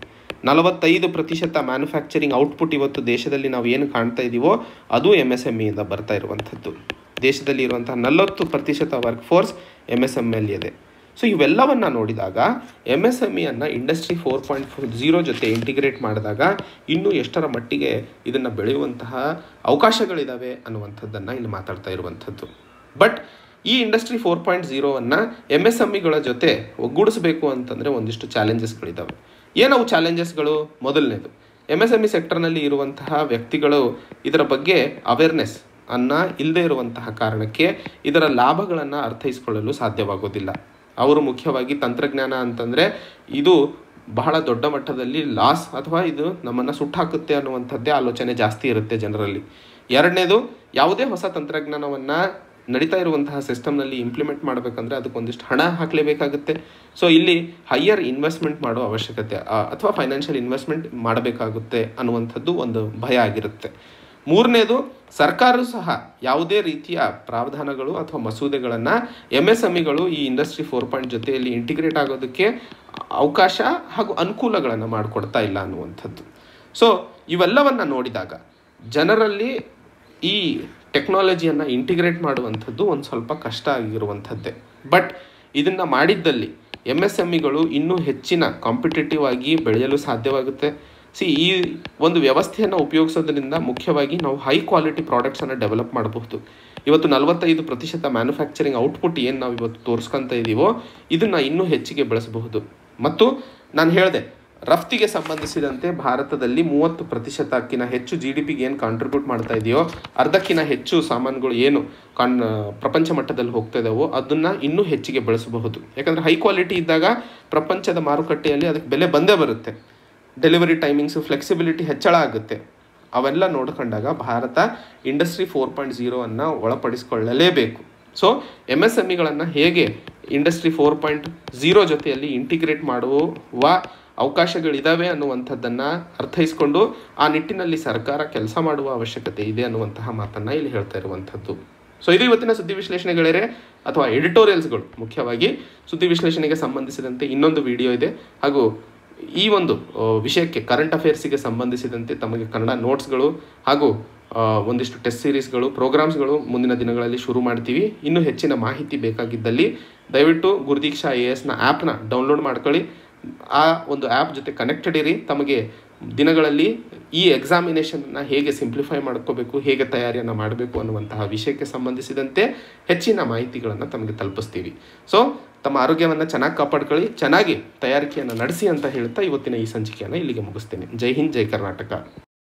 45% ಮ್ಯಾನುಫ್ಯಾಕ್ಚರಿಂಗ್ ಔಟ್ಪುಟ್ ಇವತ್ತು ದೇಶದಲ್ಲಿ ನಾವು ಏನು ಕಾಣ್ತಾ ಇದ್ದೀವೋ ಅದು MSMEಯಿಂದ ಬರ್ತಾ ಇರುವಂಥದ್ದು. ದೇಶದಲ್ಲಿ ಇರುವಂತಹ 40% ವರ್ಕ್ಫೋರ್ಸ್ MSMEಯಲ್ಲಿ ಇದೆ. ಸೊ ಇವೆಲ್ಲವನ್ನು ನೋಡಿದಾಗ MSMEಯನ್ನು ಇಂಡಸ್ಟ್ರಿ 4.0 ಜೊತೆ ಇಂಟಿಗ್ರೇಟ್ ಮಾಡಿದಾಗ ಇನ್ನೂ ಎಷ್ಟರ ಮಟ್ಟಿಗೆ ಇದನ್ನು ಬೆಳೆಯುವಂತಹ ಅವಕಾಶಗಳಿದ್ದಾವೆ ಅನ್ನುವಂಥದ್ದನ್ನು ಇಲ್ಲಿ ಮಾತಾಡ್ತಾ ಇರುವಂಥದ್ದು. ಬಟ್ ಈ ಇಂಡಸ್ಟ್ರಿ 4.0ವನ್ನು MSMEಗಳ ಜೊತೆ ಒಗ್ಗೂಡಿಸಬೇಕು ಅಂತಂದರೆ ಒಂದಿಷ್ಟು ಚಾಲೆಂಜಸ್ಗಳಿದ್ದಾವೆ. ಏನವು ಚಾಲೆಂಜಸ್ಗಳು? ಮೊದಲನೇದು, MSME ಸೆಕ್ಟರ್ನಲ್ಲಿ ಇರುವಂತಹ ವ್ಯಕ್ತಿಗಳು ಇದರ ಬಗ್ಗೆ ಅವೇರ್ನೆಸ್ ಇಲ್ಲದೆ ಇರುವಂತಹ ಕಾರಣಕ್ಕೆ ಇದರ ಲಾಭಗಳನ್ನು ಅರ್ಥೈಸಿಕೊಳ್ಳಲು ಸಾಧ್ಯವಾಗೋದಿಲ್ಲ. ಅವರು ಮುಖ್ಯವಾಗಿ ತಂತ್ರಜ್ಞಾನ ಅಂತಂದರೆ ಇದು ಬಹಳ ದೊಡ್ಡ ಮಟ್ಟದಲ್ಲಿ ಲಾಸ್ ಅಥವಾ ಇದು ನಮ್ಮನ್ನು ಸುಟ್ಟಾಕುತ್ತೆ ಅನ್ನುವಂಥದ್ದೇ ಆಲೋಚನೆ ಜಾಸ್ತಿ ಇರುತ್ತೆ ಜನರಲ್ಲಿ. ಎರಡನೇದು, ಯಾವುದೇ ಹೊಸ ತಂತ್ರಜ್ಞಾನವನ್ನು ನಡೀತಾ ಇರುವಂತಹ ಸಿಸ್ಟಮ್ನಲ್ಲಿ ಇಂಪ್ಲಿಮೆಂಟ್ ಮಾಡಬೇಕಂದ್ರೆ ಅದಕ್ಕೊಂದಿಷ್ಟು ಹಣ ಹಾಕಲೇಬೇಕಾಗುತ್ತೆ. ಸೊ ಇಲ್ಲಿ ಹೈಯರ್ ಇನ್ವೆಸ್ಟ್ಮೆಂಟ್ ಮಾಡೋ ಅವಶ್ಯಕತೆ ಅಥವಾ ಫೈನಾನ್ಷಿಯಲ್ ಇನ್ವೆಸ್ಟ್ಮೆಂಟ್ ಮಾಡಬೇಕಾಗುತ್ತೆ ಅನ್ನುವಂಥದ್ದು ಒಂದು ಭಯ ಆಗಿರುತ್ತೆ. ಮೂರನೇದು, ಸರ್ಕಾರವೂ ಸಹ ಯಾವುದೇ ರೀತಿಯ ಪ್ರಾವಧಾನಗಳು ಅಥವಾ ಮಸೂದೆಗಳನ್ನು MSMEಗಳು ಈ ಇಂಡಸ್ಟ್ರಿ 4.0 ಜೊತೆಯಲ್ಲಿ ಇಂಟಿಗ್ರೇಟ್ ಆಗೋದಕ್ಕೆ ಅವಕಾಶ ಹಾಗೂ ಅನುಕೂಲಗಳನ್ನು ಮಾಡಿಕೊಡ್ತಾ ಇಲ್ಲ ಅನ್ನುವಂಥದ್ದು. ಸೊ ಇವೆಲ್ಲವನ್ನು ನೋಡಿದಾಗ ಜನರಲ್ಲಿ ಈ ಟೆಕ್ನಾಲಜಿಯನ್ನು ಇಂಟಿಗ್ರೇಟ್ ಮಾಡುವಂಥದ್ದು ಒಂದು ಸ್ವಲ್ಪ ಕಷ್ಟ ಆಗಿರುವಂಥದ್ದೇ. ಬಟ್ ಇದನ್ನು ಮಾಡಿದ್ದಲ್ಲಿ MSMEಗಳು ಇನ್ನೂ ಹೆಚ್ಚಿನ ಕಾಂಪಿಟೇಟಿವ್ ಆಗಿ ಬೆಳೆಯಲು ಸಾಧ್ಯವಾಗುತ್ತೆ. ಈ ಒಂದು ವ್ಯವಸ್ಥೆಯನ್ನು ಉಪಯೋಗಿಸೋದ್ರಿಂದ ಮುಖ್ಯವಾಗಿ ನಾವು ಹೈ ಕ್ವಾಲಿಟಿ ಪ್ರಾಡಕ್ಟ್ಸನ್ನು ಡೆವಲಪ್ ಮಾಡಬಹುದು. ಇವತ್ತು 45% ಮ್ಯಾನುಫ್ಯಾಕ್ಚರಿಂಗ್ ಔಟ್ಪುಟ್ ಏನು ನಾವು ಇವತ್ತು ತೋರಿಸ್ಕೊತಾ ಇದ್ದೀವೋ ಇದನ್ನು ಇನ್ನೂ ಹೆಚ್ಚಿಗೆ ಬೆಳೆಸಬಹುದು. ಮತ್ತು ನಾನು ಹೇಳಿದೆ, ರಫ್ತಿಗೆ ಸಂಬಂಧಿಸಿದಂತೆ ಭಾರತದಲ್ಲಿ 30%ಕ್ಕಿಂತ ಹೆಚ್ಚು GDPಗೆ ಏನು ಕಾಂಟ್ರಿಬ್ಯೂಟ್ ಮಾಡ್ತಾ ಇದೆಯೋ ಅರ್ಧಕ್ಕಿಂತ ಹೆಚ್ಚು ಸಾಮಾನುಗಳು ಏನು ಪ್ರಪಂಚ ಮಟ್ಟದಲ್ಲಿ ಹೋಗ್ತಾ ಇದ್ದಾವೋ ಅದನ್ನು ಇನ್ನೂ ಹೆಚ್ಚಿಗೆ ಬೆಳೆಸಬಹುದು. ಯಾಕಂದರೆ ಹೈ ಕ್ವಾಲಿಟಿ ಇದ್ದಾಗ ಪ್ರಪಂಚದ ಮಾರುಕಟ್ಟೆಯಲ್ಲಿ ಅದಕ್ಕೆ ಬೆಲೆ ಬಂದೇ ಬರುತ್ತೆ. ಡೆಲಿವರಿ ಟೈಮಿಂಗ್ಸು, ಫ್ಲೆಕ್ಸಿಬಿಲಿಟಿ ಹೆಚ್ಚಳ ಆಗುತ್ತೆ. ಅವೆಲ್ಲ ನೋಡ್ಕೊಂಡಾಗ ಭಾರತ ಇಂಡಸ್ಟ್ರಿ 4.0 ಒಳಪಡಿಸಿಕೊಳ್ಳಲೇಬೇಕು. ಸೊ MSMEಗಳನ್ನು ಹೇಗೆ ಇಂಡಸ್ಟ್ರಿ 4.0 ಜೊತೆಯಲ್ಲಿ ಇಂಟಿಗ್ರೇಟ್ ಮಾಡುವ ಅವಕಾಶಗಳಿದ್ದಾವೆ ಅನ್ನುವಂಥದ್ದನ್ನು ಅರ್ಥೈಸ್ಕೊಂಡು ಆ ನಿಟ್ಟಿನಲ್ಲಿ ಸರ್ಕಾರ ಕೆಲಸ ಮಾಡುವ ಅವಶ್ಯಕತೆ ಇದೆ ಅನ್ನುವಂತಹ ಮಾತನ್ನು ಇಲ್ಲಿ ಹೇಳ್ತಾ ಇರುವಂಥದ್ದು. ಸೊ ಇದು ಇವತ್ತಿನ ಸುದ್ದಿ ವಿಶ್ಲೇಷಣೆಗಳೇ ಅಥವಾ ಎಡಿಟೋರಿಯಲ್ಸ್ಗಳು. ಮುಖ್ಯವಾಗಿ ಸುದ್ದಿ ವಿಶ್ಲೇಷಣೆಗೆ ಸಂಬಂಧಿಸಿದಂತೆ ಇನ್ನೊಂದು ವಿಡಿಯೋ ಇದೆ, ಹಾಗೂ ಈ ಒಂದು ವಿಷಯಕ್ಕೆ ಕರೆಂಟ್ ಅಫೇರ್ಸಿಗೆ ಸಂಬಂಧಿಸಿದಂತೆ ತಮಗೆ ಕನ್ನಡ ನೋಟ್ಸ್ಗಳು ಹಾಗೂ ಒಂದಿಷ್ಟು ಟೆಸ್ಟ್ ಸೀರೀಸ್ಗಳು, ಪ್ರೋಗ್ರಾಮ್ಸ್ಗಳು ಮುಂದಿನ ದಿನಗಳಲ್ಲಿ ಶುರು ಮಾಡ್ತೀವಿ. ಇನ್ನೂ ಹೆಚ್ಚಿನ ಮಾಹಿತಿ ಬೇಕಾಗಿದ್ದಲ್ಲಿ ದಯವಿಟ್ಟು ಗುರುದೀಕ್ಷಾ IASನ ಆ್ಯಪ್ನ ಡೌನ್ಲೋಡ್ ಮಾಡ್ಕೊಳ್ಳಿ. ಆ ಒಂದು ಆ್ಯಪ್ ಜೊತೆ ಕನೆಕ್ಟೆಡ್ ಇರಿ. ತಮಗೆ ದಿನಗಳಲ್ಲಿ ಈ ಎಕ್ಸಾಮಿನೇಷನ್ನ ಹೇಗೆ ಸಿಂಪ್ಲಿಫೈ ಮಾಡ್ಕೋಬೇಕು, ಹೇಗೆ ತಯಾರಿಯನ್ನು ಮಾಡಬೇಕು ಅನ್ನುವಂತಹ ವಿಷಯಕ್ಕೆ ಸಂಬಂಧಿಸಿದಂತೆ ಹೆಚ್ಚಿನ ಮಾಹಿತಿಗಳನ್ನು ತಮಗೆ ತಲುಪಿಸ್ತೀವಿ. ಸೊ ತಮ್ಮ ಆರೋಗ್ಯವನ್ನು ಚೆನ್ನಾಗಿ ಕಾಪಾಡ್ಕೊಳ್ಳಿ, ಚೆನ್ನಾಗಿ ತಯಾರಿಕೆಯನ್ನು ನಡೆಸಿ ಅಂತ ಹೇಳ್ತಾ ಇವತ್ತಿನ ಈ ಸಂಚಿಕೆಯನ್ನು ಇಲ್ಲಿಗೆ ಮುಗಿಸ್ತೇನೆ. ಜೈ ಹಿಂದ್, ಜೈ ಕರ್ನಾಟಕ.